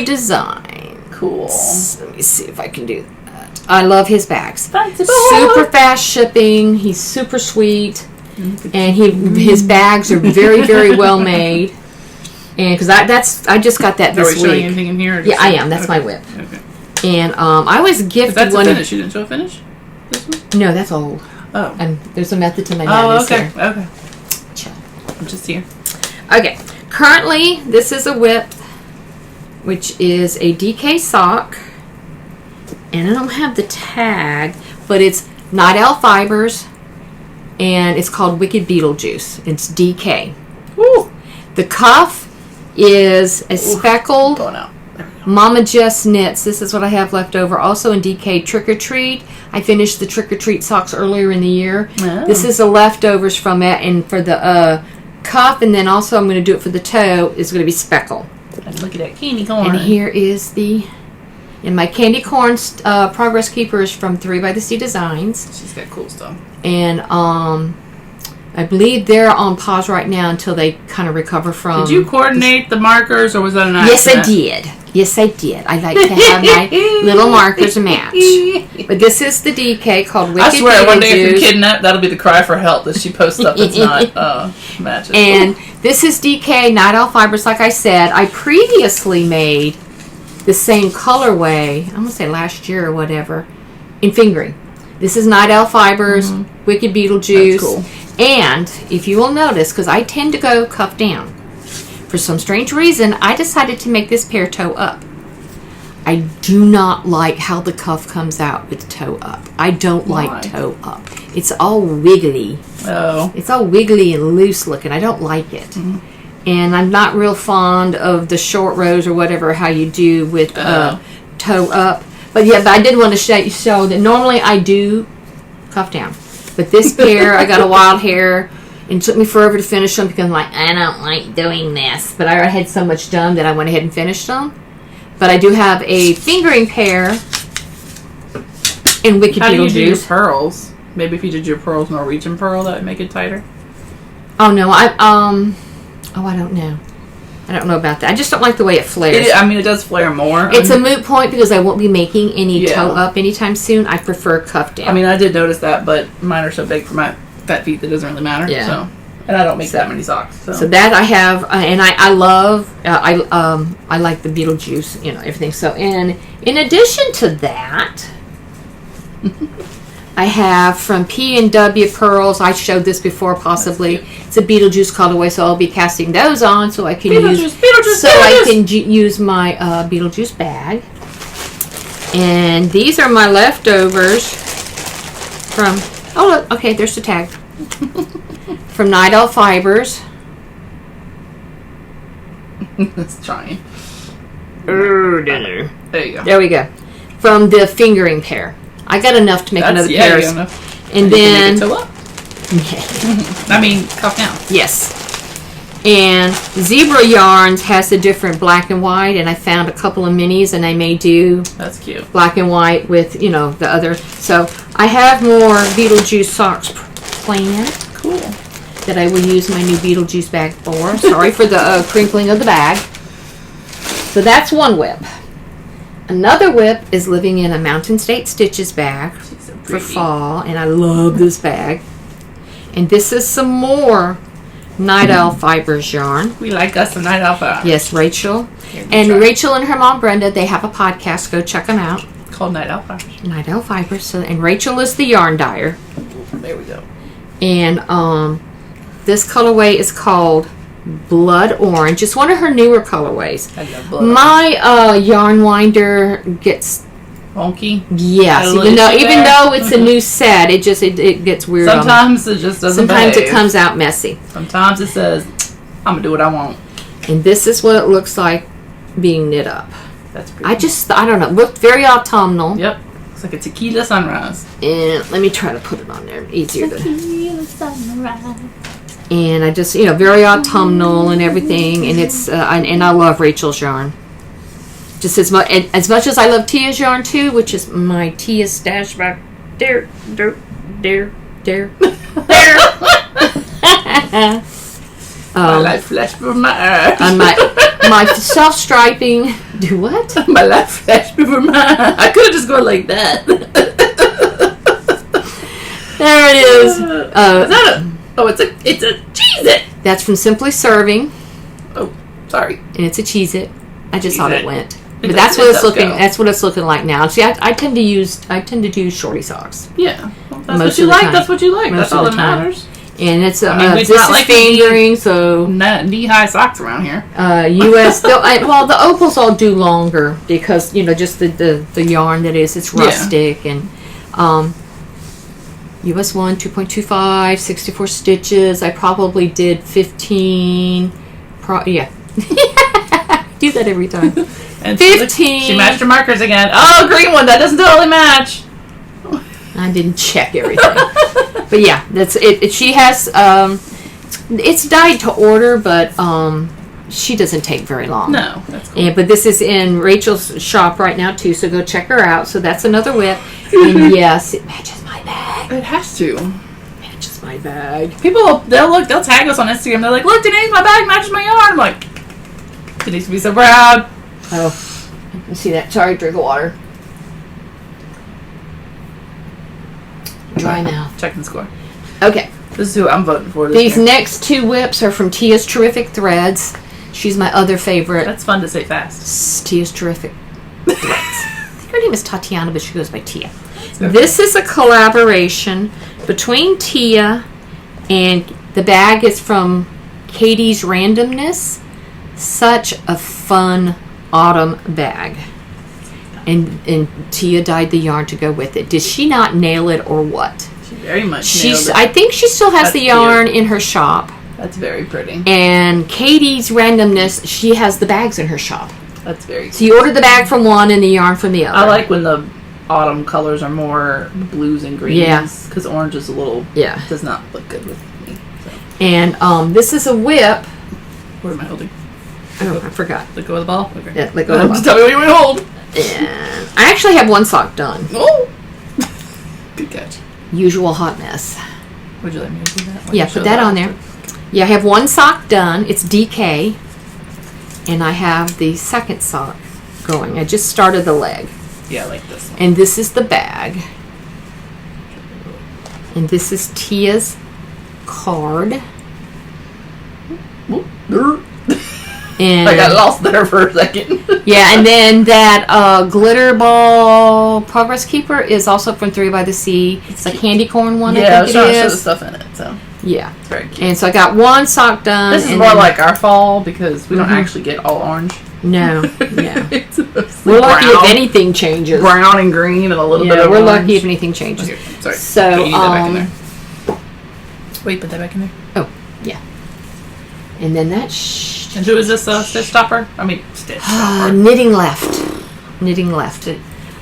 Design. Cool. Let me see if I can do that. I love his bags. Fancy Boy. Super fast shipping. He's super sweet. And his bags are very, very well made. And because I just got that this week. Are we showing week. anything in here? Yeah, I am. That's my whip. Okay. And I always gift That's one. a finish. You didn't show a finish? This one? No, that's old. Oh. And there's a method to my Oh, madness okay. here. Okay. Chill. I'm just here. Okay. Currently, this is a whip, which is a DK sock. And I don't have the tag, but it's Night Owl Fibers. And it's called Wicked Beetlejuice. It's DK. Woo! The cuff is a speckled Going out. Mama Jess Knits. This is what I have left over. Also in DK Trick or Treat. I finished the Trick or Treat socks earlier in the year. Oh. This is the leftovers from it. And for the cuff, and then also I'm going to do it for the toe, is going to be speckle. And look at that candy corn. And here is and my candy corn progress keeper is from 3 by the Sea Designs. She's got cool stuff. And I believe they're on pause right now until they kind of recover from... Did you coordinate the markers, or was that an Yes, accident? I did. Yes, I did. I like to have my little markers match. But this is the DK called Wicked I swear, one day if Beetlejuice. you're kidnapped, that'll be the cry for help that she posts stuff that's not matches. And this is DK Night Owl Fibers, like I said. I previously made the same colorway, I'm going to say last year or whatever, in fingering. This is Night Owl Fibers, Wicked Beetlejuice. That's cool. And if you will notice, because I tend to go cuff down, for some strange reason, I decided to make this pair toe up. I do not like how the cuff comes out with toe up. I don't Why? like toe up. It's all wiggly. Oh. It's all wiggly and loose looking. I don't like it. Mm-hmm. And I'm not real fond of the short rows or whatever, how you do with toe up. But yeah, but I did want to show that normally I do cuff down. But this pair, I got a wild hair, and it took me forever to finish them because I'm like, I don't like doing this. But I already had so much done that I went ahead and finished them. But I do have a fingering pair in Wicked How do you do your Beetlejuice. pearls? Maybe if you did your pearls Norwegian pearl, that would make it tighter. Oh no, I don't know. I don't know about that. I just don't like the way it flares. It does flare more. It's a moot point because I won't be making any Yeah. toe up anytime soon. I prefer cuff down. I did notice that, but mine are so big for my fat feet that it doesn't really matter. Yeah. So, and I don't make that many socks. So that I have, and I love. I like the Beetlejuice, everything. So in addition to that, I have from P&W Pearls. I showed this before, possibly. It's a Beetlejuice colorway, so I'll be casting those on so I can use use my Beetlejuice bag. And these are my leftovers from. Oh, look, okay, there's the tag from Night Owl Fibers. It's trying. There There you go. we go. From the fingering pair. I got enough to make another pair. You got enough. And You then, can make it toe up. Cuff down. yes. And Zebra Yarns has the different black and white, and I found a couple of minis, and I may do That's cute. black and white with, the other. So I have more Beetlejuice socks planned Cool. that I will use my new Beetlejuice bag for. Sorry for the crinkling of the bag. So that's one whip. Another whip is living in a Mountain State Stitches bag She's so for pretty. fall, and I love this bag. And this is some more Night Owl Fibers yarn. We like us a night off. Yes, Rachel. Here, And try. Rachel and her mom Brenda, they have a podcast. Go check them out. Called Night Owl. Night Owl Fibers. So, and Rachel is the yarn dyer. There we go. And this colorway is called Blood Orange. It's one of her newer colorways. I love blood. My yarn winder gets Wonky. yes, Got a little even issue there. though it's a new set, it gets weird. Sometimes it just doesn't Sometimes behave. it comes out messy. Sometimes it says, I'm going to do what I want. And this is what it looks like being knit up. That's pretty I don't know, looked very autumnal. Yep. Looks like a tequila sunrise. And let me try to put it on there, easier to. Tequila sunrise. And I just, very autumnal and everything. And it's, and I love Rachel's yarn. Just as much as I love Tia's yarn too, which is my Tia stash back there. My life flashed before my eyes. On my self-striping. Do what? My life flashed before my eyes. I could have just gone like that. There it is. Is that a... Oh, it's a Cheez-It. That's from Simply Serving, Oh, sorry. and it's a Cheez-It. I just thought it Cheez-It. went. It But does- that's what it it's does looking. go. That's what it's looking like now. See, I tend to do shorty socks, Yeah. Well, that's Most what you of the like. time. That's what you like. Most That's of all the that time. matters. and it's I mean, this it's not is like fingering, so Knee-high socks around here. U.S. Well, the opals all do longer because just the yarn that is, it's Yeah. rustic and US 1 2.25 64 stitches. I probably did 15. Yeah, do that every time. And 15. She matched her markers again. Oh, green one. That doesn't totally match. I didn't check everything, but yeah, that's it. She has it's dyed to order, but she doesn't take very long. No, that's cool. But this is in Rachel's shop right now too, so go check her out. So that's another whip, and yes, it matches my bag. It has to. Matches my bag. People, they'll tag us on Instagram. They're like, look, Denise, my bag matches my yarn. I'm like, Denise will be so proud. Oh, you see that? Sorry, drink of water. Dry mouth. Checking the score. Okay. This is who I'm voting for this These year. next two whips are from Tia's Terrific Threads. She's my other favorite. That's fun to say fast. Tia's Terrific Threads. I think her name is Tatiana, but she goes by Tia. This is a collaboration between Tia and the bag is from Katie's Randomness. Such a fun autumn bag. And Tia dyed the yarn to go with it. Did she not nail it or what? She very much nailed it. I think she still has That's the yarn cute. in her shop. That's very pretty. And Katie's Randomness, she has the bags in her shop. That's very cute. So you order the bag from one and the yarn from the other. I like when the autumn colors are more blues and greens. Yeah. Because orange is a little... Yeah. Does not look good with me. So. And this is a whip. What am I holding? Oh, I forgot. Let go of the ball? Okay. Yeah, let go of the ball. Just tell me what you want to hold. And I actually have one sock done. Oh! Good catch. Usual hot mess. Would you like me to do that? Yeah, put that on there. Yeah, I have one sock done. It's DK. And I have the second sock going. I just started the leg. Yeah, I like this one. And this is the bag. And this is Tia's card. And I got lost there for a second. yeah, and then that glitter ball progress keeper is also from 3 by the Sea. It's a candy corn one, Yeah, I I was think trying it to show the is. stuff in it, so Yeah. it's very cute. And so I got one sock done. This is and more then- like our fall because we don't actually get all orange. No, no. It's mostly We're lucky if brown, anything changes. brown and green and a little bit Yeah, of we're orange. lucky if anything changes. Okay, sorry. So, Okay, you need that back in there. Wait, put that back in there. Oh, yeah. And then that And who is this stitch stopper? I mean, stitch stopper. knitting left. Knitting left.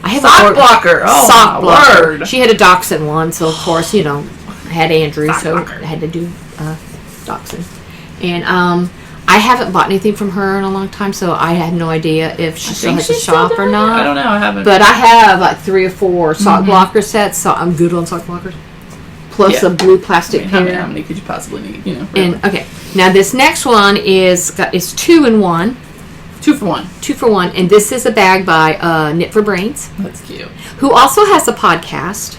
I have Sock a blocker. Oh, sock my blocker. word. She had a dachshund one, so of course, I had Andrew, Sock so blocker. I had to do dachshund. And I haven't bought anything from her in a long time, so I had no idea if she still has a shop or not. I don't know. I haven't. But I have like 3 or 4 sock blocker sets, so I'm good on sock blockers. Plus Yeah. a blue plastic how pair. many could you possibly need? And okay, now this next one is 2 in 1, 2 for 1. 2 for 1, and this is a bag by Knit for Brains, That's cute. who also has a podcast.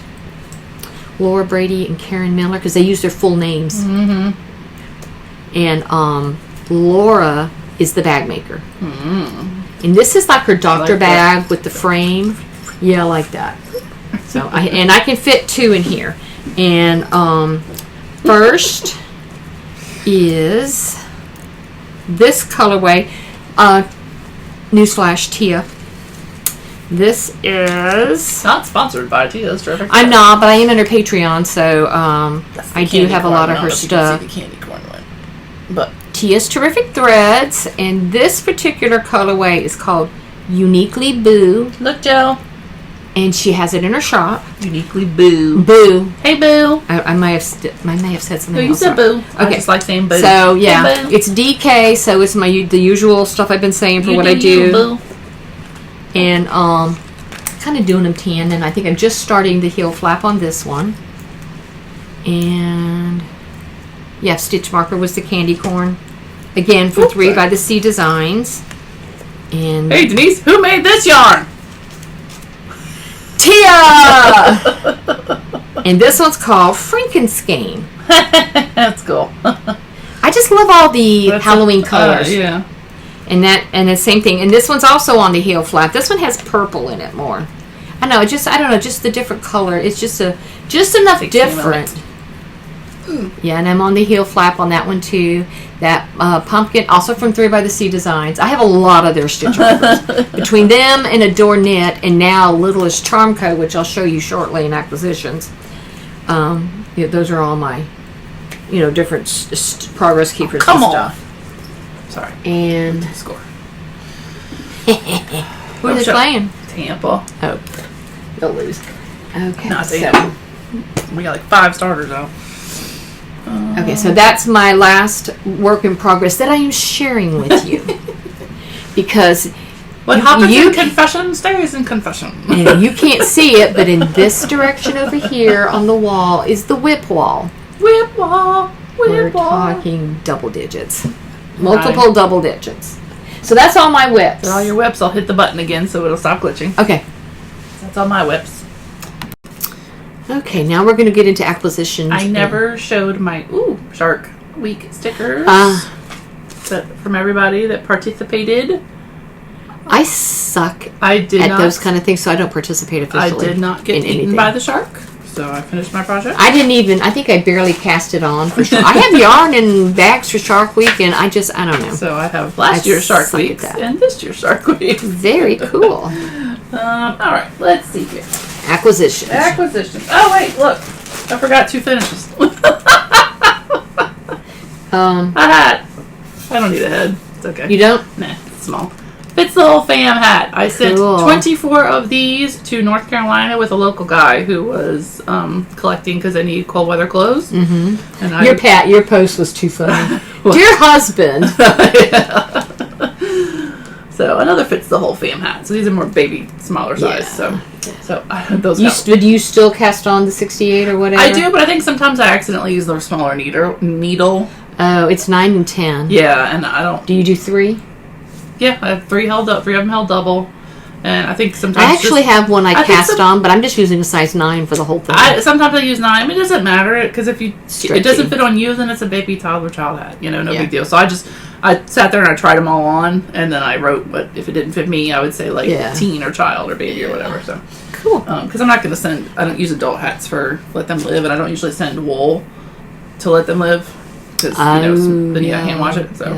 Laura Brady and Karen Miller, because they use their full names. Mm-hmm. And Laura is the bag maker. Mm-hmm. And this is like her doctor like bag that. with the frame. Yeah, I like that. So I can fit 2 in here. And first is this colorway, newsflash, Tia. This is Not sponsored by Tia. That's terrific. I'm not, but I am in her Patreon, so I do have a lot of her stuff. The candy corn one, but Tia's Terrific Threads, and this particular colorway is called Uniquely Boo, look, Joe. and she has it in her shop. Uniquely Boo. Boo. Hey, Boo. I may have said something No, you else. said Boo. I Okay. just like saying Boo. So yeah, Hey, Boo. it's DK, so it's the usual stuff I've been saying for You what I do you, do, Boo. and kind of doing them tan. And I think I'm just starting the heel flap on this one, and yeah, stitch marker was the candy corn, again for 3 by the Sea Designs, and Hey, Denise, who made this yarn? Tia, and this one's called Frankenstein. That's cool. I just love all the Halloween colors. Yeah. And the same thing. And this one's also on the heel flap. This one has purple in it more. I don't know, just the different color. It's just enough different. Yeah, and I'm on the heel flap on that one too. That pumpkin, also from 3 by the Sea Designs. I have a lot of their stitch markers. Between them and Adore Knit, and now Littlest Charm Co., which I'll show you shortly in acquisitions. Those are all my, different progress keepers Come and on. stuff. Sorry. And Score. who are they playing? Tampa. Oh, they'll lose. Okay. Not Tampa. We got like 5 starters though. Okay, so that's my last work in progress that I am sharing with you. Because What happens in confession stays in confession. and you can't see it, but in this direction over here on the wall is the whip wall. Whip wall. We're Whip wall. talking double digits. Multiple double digits. So that's all my whips. For all your whips, I'll hit the button again so it'll stop glitching. Okay. That's all my whips. Okay, now we're going to get into acquisitions. I never showed my Shark Week stickers from everybody that participated. I suck I did at not. those kind of things, so I don't participate officially. I did not get in eaten anything. by the shark, so I finished my project. I think I barely cast it on for sure. I have yarn and bags for Shark Week, and I don't know. So I have last year's Shark suck at Weeks that. and this year's Shark Week. Very cool. All right, let's see here. Acquisitions. Acquisitions. Oh wait, look, I forgot 2 finishes. A hat. I don't need a head. It's okay. You don't? Nah, it's small. Fits the whole fam hat. I sent Cool. 24 of these to North Carolina with a local guy who was collecting because they need cold weather clothes. Mm-hmm. And Your post was too funny. Dear husband. So another fits the whole fam hat. So these are more baby, smaller size. Yeah. So those. Do you still cast on the 68 or whatever? I do, but I think sometimes I accidentally use the smaller needle. Oh, it's 9 and 10. Yeah, and I don't. Do you do 3? Yeah, I have 3 held up. 3 of them held double, and I think sometimes I actually have one I think cast on, but I'm just using a size 9 for the whole thing. Sometimes I use 9. It doesn't matter because if it Stretchy. doesn't fit on you, then it's a baby toddler child hat. No Yeah. big deal. So I sat there and I tried them all on, and then I wrote. But if it didn't fit me, I would say like teen or child or baby or whatever. So Cool. Because I'm not going to send. I don't use adult hats for let them live, and I don't usually send wool to let them live because then I can't wash it. So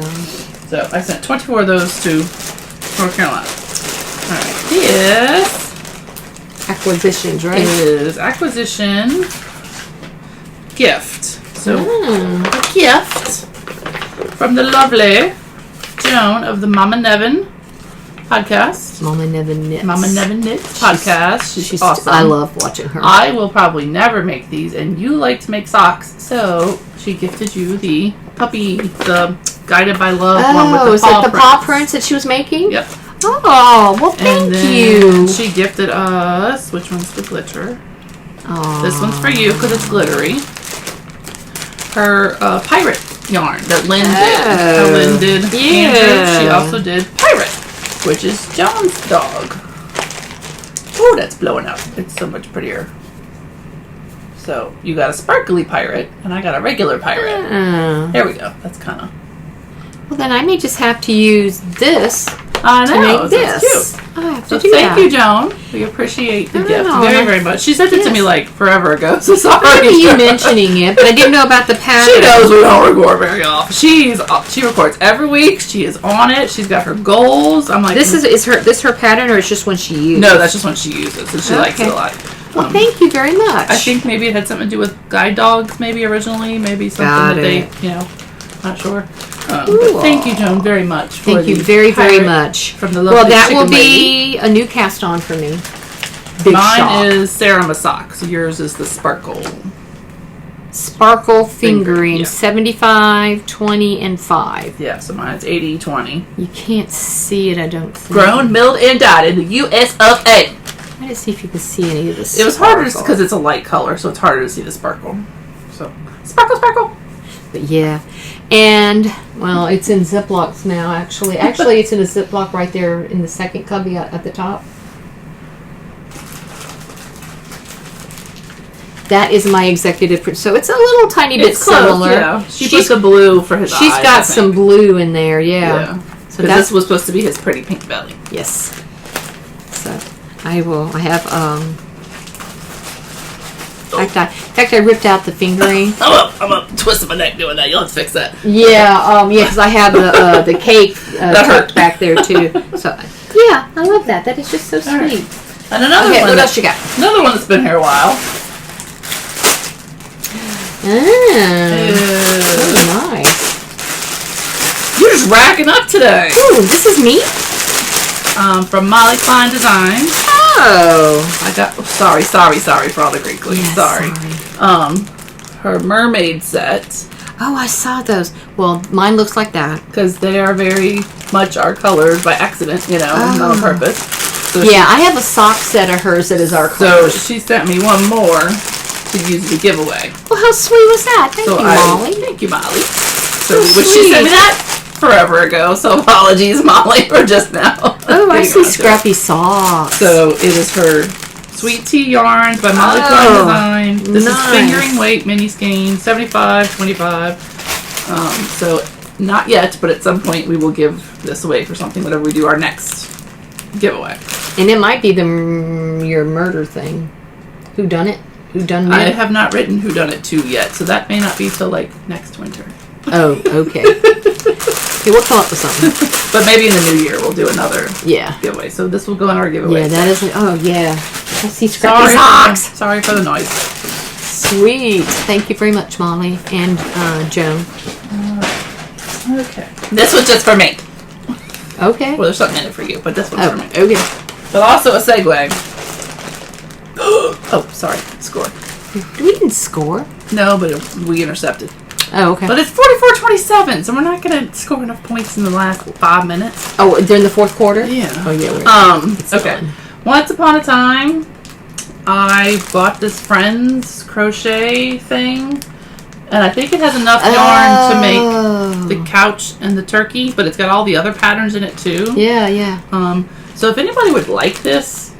I sent 24 of those to North Carolina. All right, this Acquisitions, right? is acquisition gift. So a gift from the lovely Joan of the Mama Nevin podcast. Mama Nevin Knits. Mama Nevin Knits podcast. She's awesome. I love watching her. I will probably never make these, and you like to make socks, so she gifted you the puppy, the Guided by Love one with the is that the paw prints that she was making? Yep. Oh, well, thank And then you. she gifted us, which one's the glitter? Aww. This one's for you because it's glittery. Her pirate yarn that Lynn did. So Lynn did Andrew. She also did pirate, which is John's dog. Oh, that's blowing up. It's so much prettier. So you got a sparkly pirate, and I got a regular pirate. There we go. That's kind of. Well, then I may just have to use this I to know, make so this. it's cute. I have to So do thank that. you, Joan. We appreciate the gift know, very, and very much. She sent it to me yes. like forever ago, so sorry. I remember you mentioning it, but I didn't know about the pattern. She knows we don't record very often. She records every week. She is on it. She's got her goals. I'm like, This is her pattern, or it's just one she uses? no, that's just one she uses, and she likes it a lot. Well, thank you very much. I think maybe it had something to do with guide dogs, maybe originally, maybe something Got that it. they, not sure. Cool. But thank you, Joan, very much. For Thank you the very, very pirate much. From the lovely Well, that will chicken lady. be a new cast on for me. Big Mine shock. is Sarah Masak, so yours is the Sparkle. Sparkle fingering, yeah. 75, 20, and 5. Yeah, so mine's 80, 20. You can't see it, I don't think. Grown, milled, and dyed in the US of A. I didn't see if you could see any of this. It was harder because it's a light color, so it's harder to see the sparkle. So, sparkle, sparkle. But yeah. And, well, it's in Ziplocs now, actually. Actually, it's in a Ziploc right there in the second cubby at the top. That is my executive. So it's a little tiny bit similar. Yeah. She put the blue for his eyes. She's got some blue in there, yeah. So this was supposed to be his pretty pink belly. Yes. So I have in fact I ripped out the fingering. I'm up twisting my neck doing that. You'll have to fix that. Yeah, because I have the cake That hurt. tucked back there too. So yeah, I love that. That is just so sweet. Right. And another Okay, one. what else you got? Another one that's been here a while. Oh, nice. You're just racking up today. Ooh, this is me? From Molly Klein Designs. Oh. I got sorry for all the Greek leaves. Yes, sorry. Her mermaid set. Oh, I saw those. Well, mine looks like that. Because they are very much our colors by accident, not on purpose. So Yeah, I have a sock set of hers that is our So colors. she sent me one more to use the giveaway. Well, how sweet was that? Thank you, Molly. Thank you, Molly. So Which she sent me sweet. that forever ago, so apologies, Molly, for just now. Oh, I getting see onto it. scrappy socks. So it is her Sweet Tea Yarns by Molly Klein Design. This is fingering weight mini skein, 75, 25. So not yet, but at some point we will give this away for something whenever we do our next giveaway. And it might be your murder thing. Who done it? Who done I it? have not written Who Done It 2 yet, so that may not be till like next winter. Oh, okay. Okay, we'll come up with something. But maybe in the new year we'll do another Yeah. giveaway. So this will go in our giveaway. Yeah, that isn't. Oh, yeah. I see scrappy Sorry, socks. sorry for the noise. Sweet. Thank you very much, Molly and Joan. Okay. This was just for me. Okay. Well, there's something in it for you, but this one's for me. Okay. But also a segue. Oh, sorry. Score. We didn't score. No, but we intercepted. Oh, okay. But it's 44-27, so we're not going to score enough points in the last 5 minutes. Oh, during the fourth quarter? Yeah. Oh, yeah. Okay. Once upon a time, I bought this Friends crochet thing, and I think it has enough yarn to make the couch and the turkey, but it's got all the other patterns in it too. Yeah, yeah. So if anybody would like this,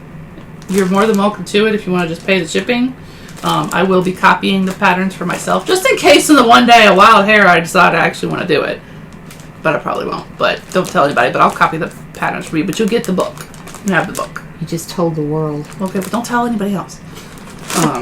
you're more than welcome to it if you want to just pay the shipping. I will be copying the patterns for myself, just in case in the one day a wild hair I decide I actually want to do it. But I probably won't. But don't tell anybody, but I'll copy the patterns for you. But you'll get the book. You have the book. You just told the world. Okay, but don't tell anybody else. I'm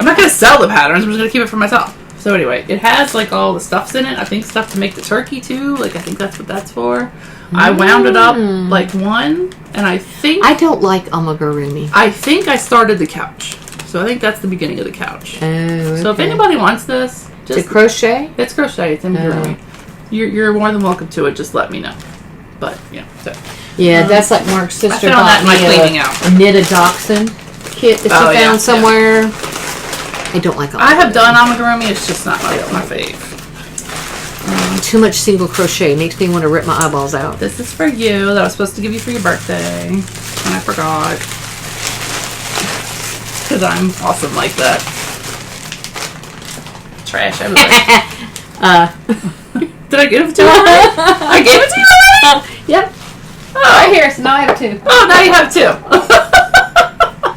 not going to sell the patterns. I'm just going to keep it for myself. So anyway, it has like all the stuffs in it. I think stuff to make the turkey too. Like I think that's what that's for. I wound it up like one, and I think I don't like amigurumi. I think I started the couch. So I think that's the beginning of the couch. Oh, okay. So if anybody wants this, just To crochet? it's crochet. It's amigurumi. You're more than welcome to it. Just let me know. But so Yeah, that's like Mark's sister I found that bought in my me cleaning out. a knit a dachshund kit that she found somewhere. I don't like amigurumi. I have done amigurumi. It's just not my fave. Too much single crochet. Makes me want to rip my eyeballs out. This is for you. That I was supposed to give you for your birthday, and I forgot. Because I'm awesome like that. Trash everywhere. Did I give it to you already? I gave it to you already? Yep. Oh. Right here. So now I have two. Oh, now you have two.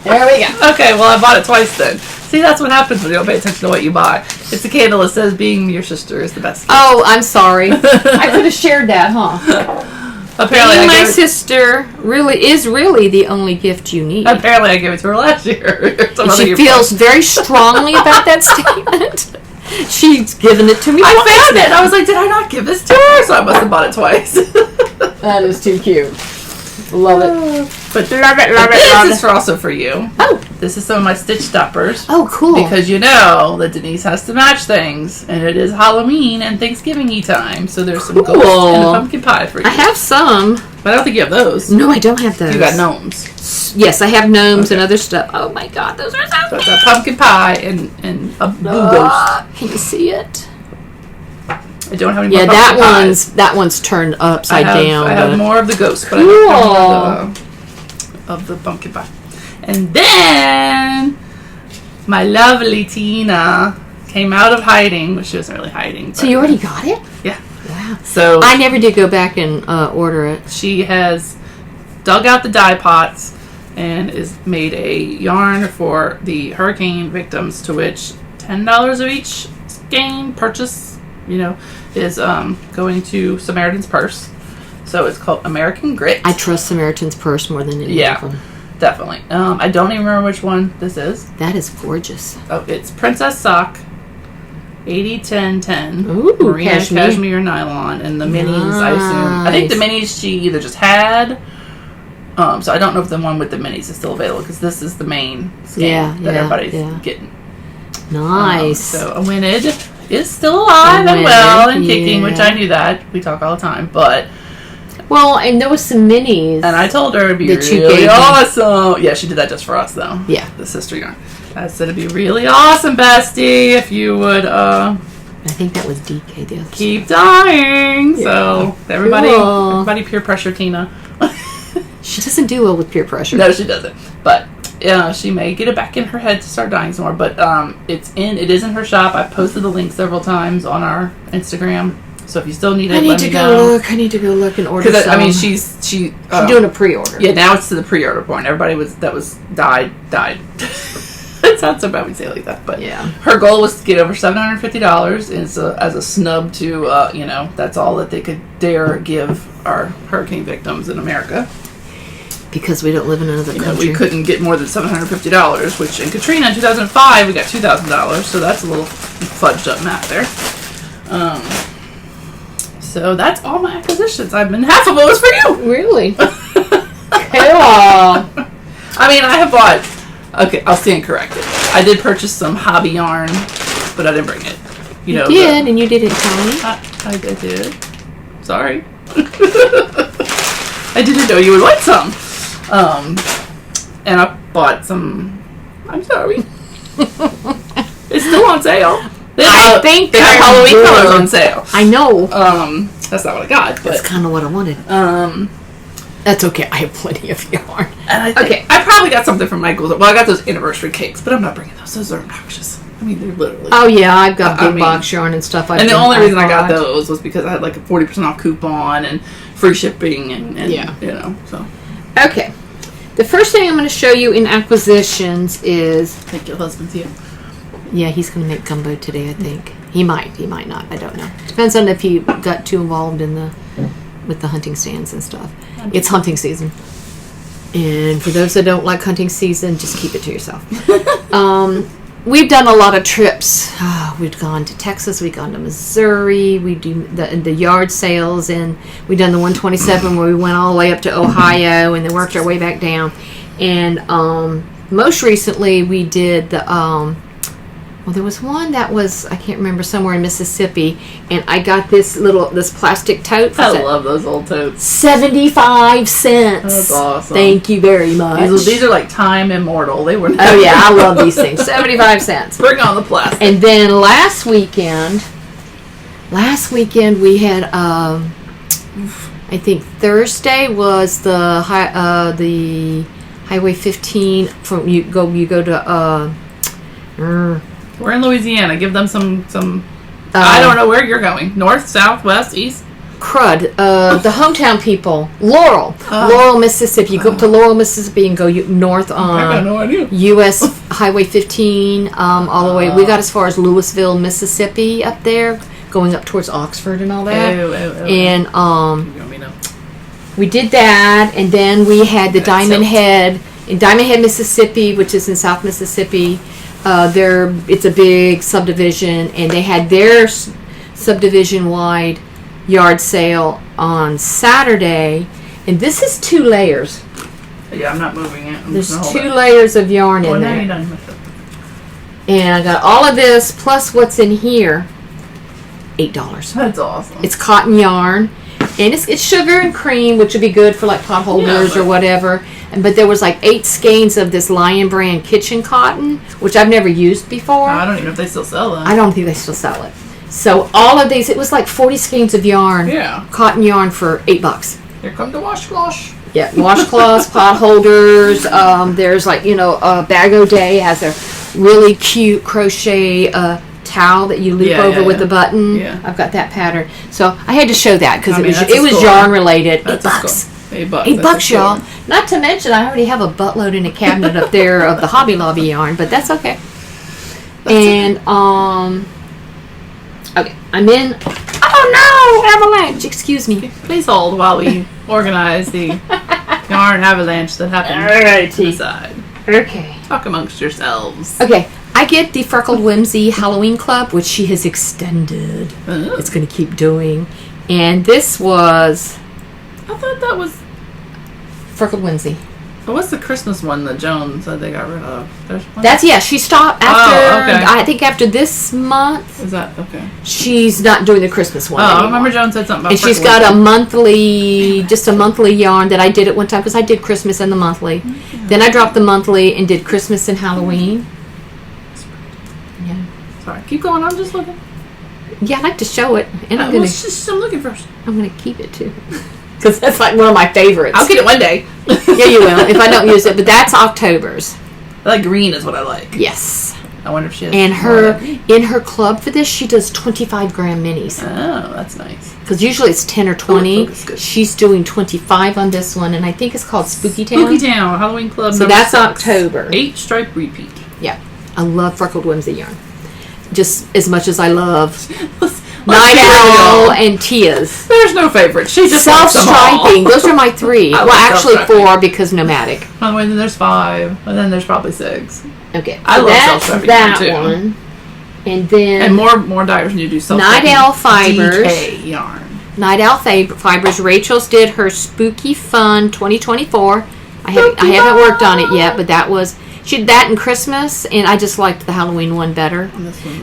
There we go. Okay, well, I bought it twice then. See, that's what happens when you don't pay attention to what you buy. It's a candle that says being your sister is the best gift. Oh, I'm sorry. I could have shared that, huh? Apparently, Being I my gave it, sister is really the only gift you need. apparently I gave it to her last year. And she feels very strongly about that statement. She's given it to me. I twice found it. now. I was like, did I not give this to her? So I must have bought it twice. That is too cute. Love it. But Love it. this is also for you. Oh. This is some of my stitch stoppers. Oh, cool. Because you know that Denise has to match things, and it is Halloween and Thanksgiving-y time, so there's some ghosts and a pumpkin pie for you. I have some. But I don't think you have those. No, I don't have those. You got gnomes. Yes, I have gnomes and other stuff. Oh my god, those are so So it's a pumpkin pie and a blue ghost. Can you see it? I don't have any Yeah, more pumpkin pies. that one's turned upside down. I have but- more of the ghost, but Cool. I don't have more of the pumpkin pie. And then my lovely Tina came out of hiding, which she wasn't really hiding. So you already got it? Yeah. Wow. So I never did go back and order it. she has dug out the dye pots and is made a yarn for the hurricane victims, to which $10 of each purchase, is going to Samaritan's Purse. So it's called American Grit. I trust Samaritan's Purse more than any of them. Definitely. I don't even remember which one this is. That is gorgeous. Oh, it's Princess Sock, 80-10-10. Ooh, Merino cashmere. cashmere nylon, and the minis, I assume. I think the minis she either just had. So I don't know if the one with the minis is still available, because this is the main skein that everybody's getting. Nice. So Winid is still alive and well and kicking, which I knew that. We talk all the time, but... Well, and there was some minis. And I told her it'd be that you really gave me. awesome. Yeah, she did that just for us, though. Yeah. The sister yarn. I said it'd be really awesome, bestie, if you would I think that was DK the other keep dying. Yeah. So everybody Cool. peer pressure Tina. She doesn't do well with peer pressure. No, she doesn't. But she may get it back in her head to start dying some more. But it is in her shop. I've posted the link several times on our Instagram. So if you still need it, I need let to me go know. look. I need to go look and order Because some. I mean, she's doing a pre-order. Yeah, now it's to the pre-order point. Everybody that died. It sounds so bad when you say it like that, but Yeah. her goal was to get over $750 as a snub to that's all that they could dare give our hurricane victims in America. Because we don't live in another country. We couldn't get more than $750, which in Katrina in 2005 we got $2,000, so that's a little fudged up math there. So that's all my acquisitions. Half of it was for you. Really? Cool. I mean, I have bought. Okay, I'll stand corrected. I did purchase some hobby yarn, but I didn't bring it. You did, and you didn't tell me. I did. Sorry. I didn't know you would like some. And I bought some. I'm sorry. It's still on sale. I think they have Halloween good. colors on sale. I know. That's not what I got, but That's kind of what I wanted. That's okay. I have plenty of yarn. And I probably got something from Michael's. Well, I got those anniversary cakes, but I'm not bringing those. Those are obnoxious. I mean, they're literally. Oh yeah, I've got big box yarn and stuff. And the only reason I got those was because I had like a 40% off coupon and free shipping and so. Okay. The first thing I'm going to show you in acquisitions is. Thank your husband's here. Yeah, he's going to make gumbo today, I think. He might not. I don't know. Depends on if he got too involved with the hunting stands and stuff. It's hunting season. And for those that don't like hunting season, just keep it to yourself. We've done a lot of trips. We've gone to Texas. We've gone to Missouri. We do the yard sales. And we've done the 127 where we went all the way up to Ohio and then worked our way back down. And most recently we did the... Well, there was one that was, I can't remember, somewhere in Mississippi, and I got this plastic tote for I love those old totes. 75 cents. That's awesome. Thank you very much. These are like time immortal. They were. Oh yeah, I love these things. 75 cents. Bring on the plastic. And then last weekend we had, I think Thursday was the Highway 15 from you go to. We're in Louisiana. Give them some. I don't know where you're going. North, south, west, east. Crud. The hometown people. Laurel, Mississippi. You go up to Laurel, Mississippi and go north on I got no idea. U.S. Highway 15 all the way. We got as far as Louisville, Mississippi up there, going up towards Oxford and all that. Oh. And You want me to know? we did that, and then we had the Diamond Head in Diamond Head, Mississippi, which is in South Mississippi. It's a big subdivision, and they had their subdivision-wide yard sale on Saturday, and this is 2 layers. Yeah, I'm not moving it. There's 2 layers of yarn in there. And I got all of this plus what's in here. $8. That's awesome. It's cotton yarn, and it's sugar and cream, which would be good for like pot holders or whatever. But there was like 8 skeins of this Lion brand kitchen cotton, which I've never used before. I don't even know if they still sell them. I don't think they still sell it. So all of these, it was like 40 skeins of yarn. Yeah. Cotton yarn for $8. Here come the washcloths. Yeah, washcloths, pot holders. There's like, Bag O'Day has a really cute crochet towel that you loop over with a button. Yeah. I've got that pattern. So I had to show that because it was score. yarn related. That's $8. $8, y'all. Not to mention, I already have a buttload in a cabinet up there of the Hobby Lobby yarn, but that's okay. Okay, I'm in. Oh no, avalanche! Excuse me. Please hold while we organize the yarn avalanche that happened to the side. Okay. Talk amongst yourselves. Okay, I get the Freckled Whimsy Halloween Club, which she has extended. Oh. It's going to keep doing. And this was I thought that was. Freckled Whimsy. What's the Christmas one that Joan said they got rid of? There's one? She stopped after, okay. I think after this month. Is that okay? She's not doing the Christmas one Oh, anymore. I remember Joan said something about. And she's got a monthly, just a monthly yarn that I did at one time because I did Christmas and the monthly. Mm-hmm. Then I dropped the monthly and did Christmas and Halloween. Yeah. Sorry, keep going. I'm just looking. Yeah, I like to show it, and I'm looking first. I'm gonna keep it too, because that's like one of my favorites. I'll get it one day. Yeah, you will if I don't use it. But that's October's. I like green is what I like. Yes. I wonder if she has. And in her club for this, she does 25 gram minis. Oh, that's nice. Because usually it's 10 or 20. Good. She's doing 25 on this one, and I think it's called Spooky Town. Spooky Town Halloween Club. So that's 6. October. 8 stripe repeat. Yeah, I love Freckled Whimsy yarn, just as much as I love Night Owl and Tia's. There's no favorite. She just likes them all. Self-striping. Those are my 3. I Well, like actually self-striping. 4 because nomadic. By the way, then there's 5, and then there's probably 6. Okay, I so love that's self-striping that too. one. And then And more dyers need to do self. Night Owl Fibers. DK yarn. Night Owl Fibers. Rachel's did her Spooky Fun 2024. I haven't worked on it yet, but she did that in Christmas, and I just liked the Halloween one better.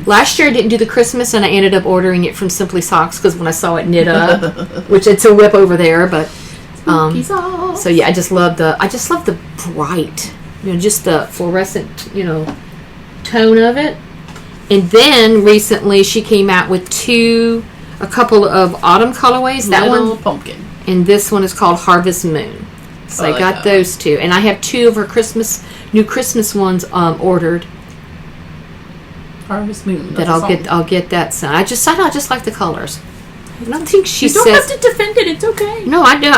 Last year I didn't do the Christmas, and I ended up ordering it from Simply Socks because when I saw it knit up, which it's a whip over there, but so yeah, I just love the bright, just the fluorescent, tone of it. And then recently she came out with a couple of autumn colorways. That Little one, pumpkin. and this one is called Harvest Moon. So I got those 2, and I have 2 of her new Christmas ones ordered. Harvest Moon. That I'll get that soon. I just like the colors. I don't think she You don't have to defend it. It's okay. No, I do.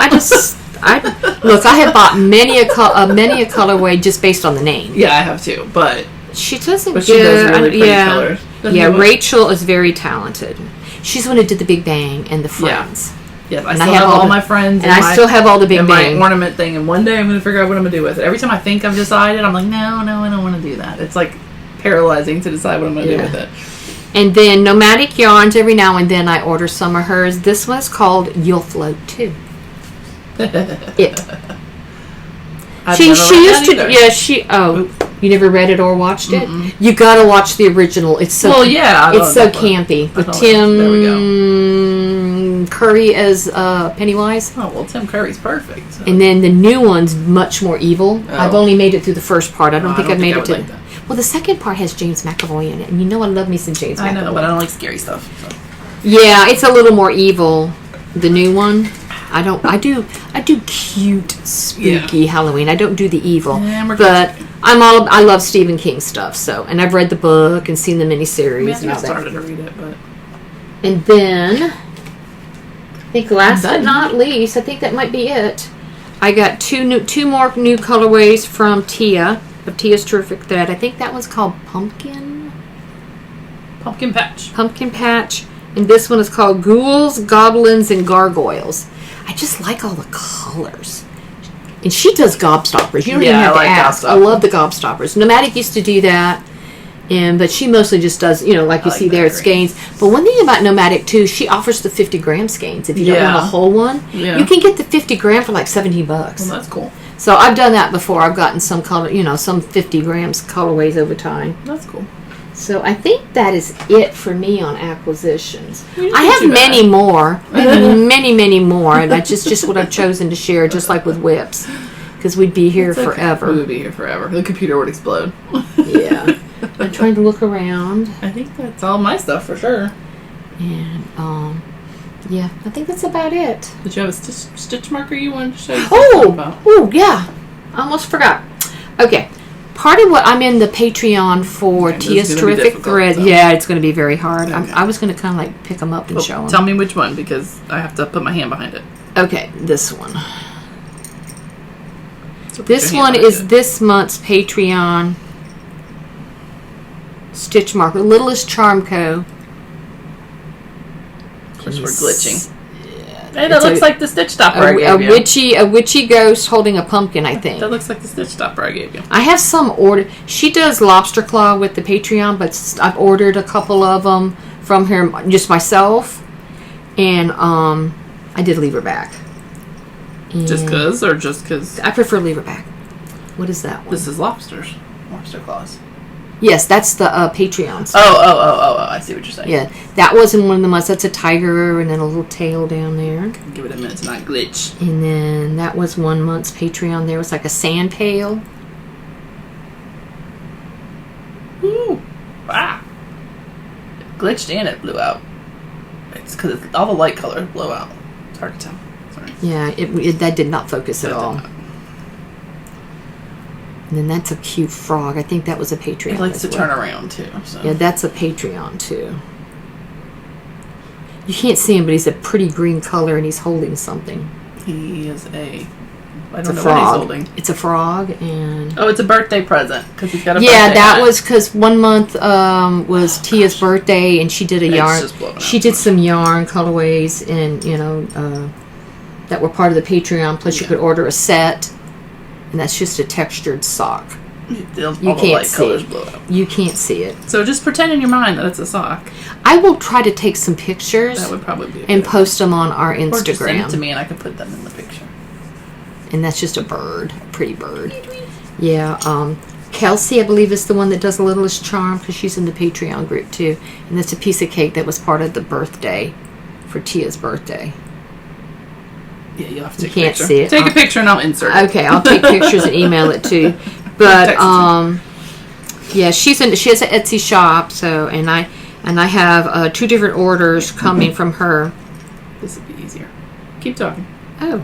Look. I have bought many a colorway just based on the name. Yeah, I have too, but She doesn't. she does really pretty colors. Rachel is very talented. She's the one who did the Big Bang and the Friends. Yeah, I still have all my friends. And I still have all the Big Bang. My ornament thing, and one day I'm going to figure out what I'm going to do with it. Every time I think I've decided, I'm like, no, I don't want to do that. It's like paralyzing to decide what I'm going to do with it. And then Nomadic Yarns, every now and then I order some of hers. This one's called You'll Float Too. She used to, you never read it or watched it? Mm-mm. You gotta watch the original. It's so it's so campy with Tim Curry as Pennywise. Oh well, Tim Curry's perfect. So. And then the new one's much more evil. Oh. I've only made it through the first part. I don't think I've made it to. Like that. Well, the second part has James McAvoy in it, and I love me some James McAvoy. I know, but I don't like scary stuff. So. Yeah, it's a little more evil. The new one. I do cute, spooky Halloween. I don't do the evil, but I love Stephen King stuff. So, and I've read the book and seen the miniseries. I started to read it, but and then I think last but not least, I think that might be it. I got two more new colorways from Tia of Tia's Terrific Thread. I think that one's called Pumpkin Patch, and this one is called Ghouls, Goblins, and Gargoyles. I I just like all the colors. And she does gobstoppers. You don't Yeah, even have I to like ask. I gobstoppers. love the gobstoppers. Nomadic used to do that. But she mostly just does, you know, like you I like see there at that Skeins. But one thing about Nomadic, too, she offers the 50-gram Skeins. If you don't Yeah. want a whole one, Yeah. you can get the 50-gram for like $17. Well, that's cool. So I've done that before. I've gotten some color, you know, some 50 grams colorways over time. That's cool. So I think that is it for me on acquisitions. You I didn't have do many bad. more, many more, and that's just what I've chosen to share, just like with whips, because we'd be here It's okay. forever. We would be here forever. The computer would explode. Yeah. I'm trying to look around, I think that's all my stuff for sure. and yeah, I think that's about it. Did you have a stitch marker you wanted to show you? Oh, yeah. I almost forgot. Okay. Part of what I'm in the Patreon for Okay, this is Tia's gonna be Terrific difficult, Thread. so. Yeah, it's going to be very hard. Okay. I was going to kind of like pick them up and Well, show them. tell me which one because I have to put my hand behind it. Okay, this one. So put This your hand one behind is it. this month's Patreon stitch marker. Littlest Charm Co. Of course, we're glitching. Yeah, Hey, that it's looks a- like the stitch stopper I a gave you. witchy ghost holding a pumpkin, I think. That looks like the stitch stopper I gave you. I have some order. She does lobster claw with the Patreon, but I've ordered a couple of them from her, just myself, and I did leave her back. Just And cause, or just cause I prefer leave her back. What is that one? this is lobsters, lobster claws. Yes, that's the Patreon stuff. Oh! I see what you're saying. Yeah, that wasn't one of the months. That's a tiger and then a little tail down there. Give it a minute to not glitch. And then that was 1 month's Patreon. There was like a sand pail. Ooh! Wow! It glitched and it blew out. It's because all the light colors blow out. It's hard to tell. Sorry. Yeah, that did not focus at That did all. not. And then that's a cute frog. I think that was a Patreon. It likes as to well. turn around too. So. Yeah, that's a Patreon too. You can't see him, but he's a pretty green color and he's holding something. He is a. I It's a don't know what he's frog. holding. It's a frog, and Oh, it's a birthday present because he's got a. yeah, birthday that hat. was because 1 month was Tia's birthday, and she did a It's yarn. just blowing out She too did much. some yarn colorways, and that were part of the Patreon. Plus, you could order a set, and that's just a textured sock. All You the can't light see. colors blow out. You can't see it. So just pretend in your mind that it's a sock. I will try to take some pictures That would probably be. and good. post them on our Or just send it Instagram. to me and I can put them in the picture. And that's just a bird, a pretty bird. Yeah, Kelsey, I believe, is the one that does the Littlest Charm because she's in the Patreon group too. And that's a piece of cake that was part of the birthday for Tia's birthday. Yeah, you'll have to You take can't a picture. see it. Take a picture and I'll insert it. Okay, I'll take pictures and email it too. But Text it yeah, she has an Etsy shop. So and I have 2 different orders coming from her. This would be easier. Keep talking. Oh,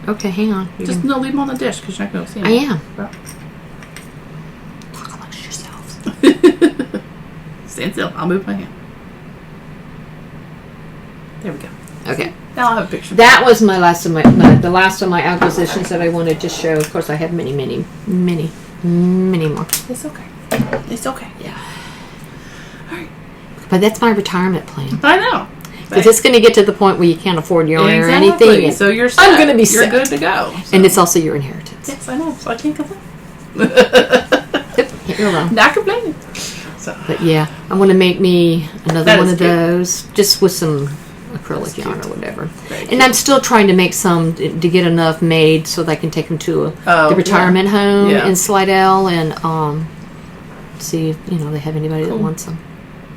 okay, hang on. Just no, leave them on the dish because you're not going to see them. I am. Well, Talk amongst yourselves. stand still. I'll move my hand. There we go. Okay. Now I'll have a picture. That was my last of the last of my acquisitions that I wanted to show. Of course, I have many more. It's okay. It's okay. Yeah. But that's my retirement plan. I know. Because it's going to get to the point where you can't afford yarn or Exactly. anything. And, So you're set. I'm gonna be You're set. good to go. So. and it's also your inheritance. Yes, I know. So I can't complain. Yep, you're wrong. Not complaining. So But yeah, I want to make me another That one is of cute. those, just with some acrylic That's yarn cute. or whatever. Very And cute. I'm still trying to make some to get enough made so that I can take them to the retirement home Yeah. in Slidell and see if they have anybody that Cool. wants them.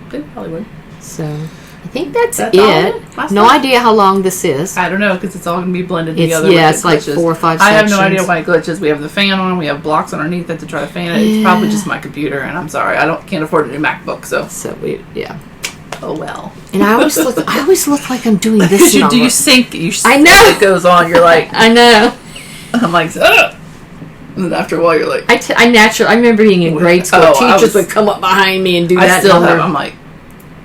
They probably would. So I think that's That's all it. of it? Last No one? idea how long this is. I don't know because it's all going to be blended It's together. yeah, with it's the like glitches. 4 or 5 I have sections. no idea why it glitches. We have the fan on. We have blocks underneath it to try to fan it. It's probably just my computer, and I'm sorry. I can't afford a new MacBook, so So yeah. oh well. And I always look like I'm doing this. you do you number. sync? I know. It goes on. You're like, I know. I'm like, ugh. And then after a while, you're like, I remember being in grade school. Oh, I Teachers was- would come up behind me and do I that still number have. I'm like,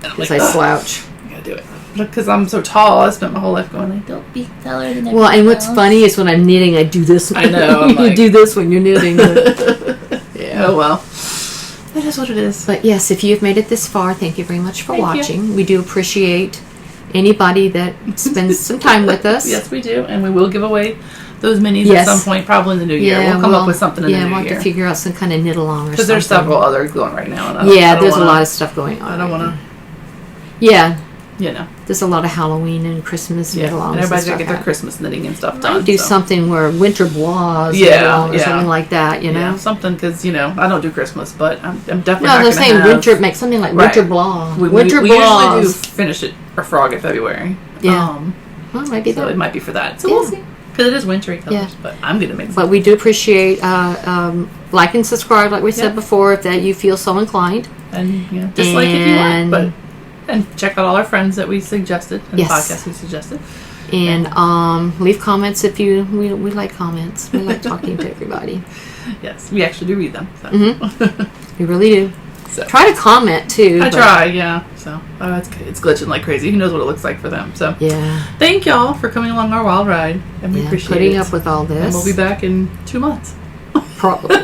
because I ugh, slouch. I gotta do it because I'm so tall. I spent my whole life going like, don't be taller than everyone Well, and what's else. funny is when I'm knitting, I do this. I know, I'm you like- do this when you're knitting. Yeah. Oh well, that is what it is. But yes, if you've made it this far, thank you very much for Thank you. watching. We do appreciate anybody that spends some time with us. Yes, we do, and we will give away those minis Yes. at some point, probably in the new year. Yeah, We'll come up with something in the we'll new have year. to figure out some kind of knit along or something. Because there's several others going right now. And I don't there's wanna, a lot of stuff going on. I don't want to, Yeah, there's a lot of Halloween and Christmas knit alongs. and everybody's got to stuff get their out. Christmas knitting and stuff done. Do so. something where winter blahs or something like that, you know? Yeah, something, because, I don't do Christmas, but I'm definitely No, not they're going to saying have... winter, make something like Right. winter blah. We winter usually do blahs. finish it, or frog in February. Yeah. Well, maybe So that. it might be for that. So Yeah. we'll see. Because it is wintry colors, Yeah. but I'm going to make some. But we do appreciate like and subscribe, like we said before, if that you feel so inclined. And, dislike if you want, And- but... And check out all our friends that we suggested, and Yes. the podcasts we suggested. And leave comments if you... We like comments. We like talking to everybody. Yes, we actually do read them. So. We really do. So. Try to comment, too. I but- try, yeah. So it's glitching like crazy. Who knows what it looks like for them? So Yeah. thank y'all for coming along our wild ride, and we appreciate putting it. up with all this. And we'll be back in 2 months. Probably.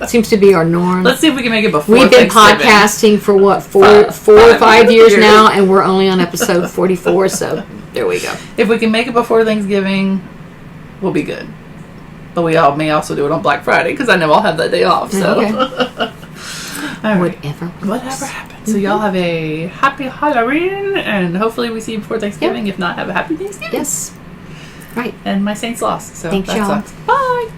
Seems to be our norm. Let's see if we can make it before We've been Thanksgiving. podcasting for what, four or five years now, and we're only on episode 44, so there we go. If we can make it before Thanksgiving, we'll be good. But we all may also do it on Black Friday, because I know I'll have that day off. So Okay. all right. Whatever happens. So y'all have a happy Halloween, and hopefully we see you before Thanksgiving. If not, have a happy Thanksgiving. Yes. Right. And my Saints lost. So Thanks, that y'all. sucks. Bye.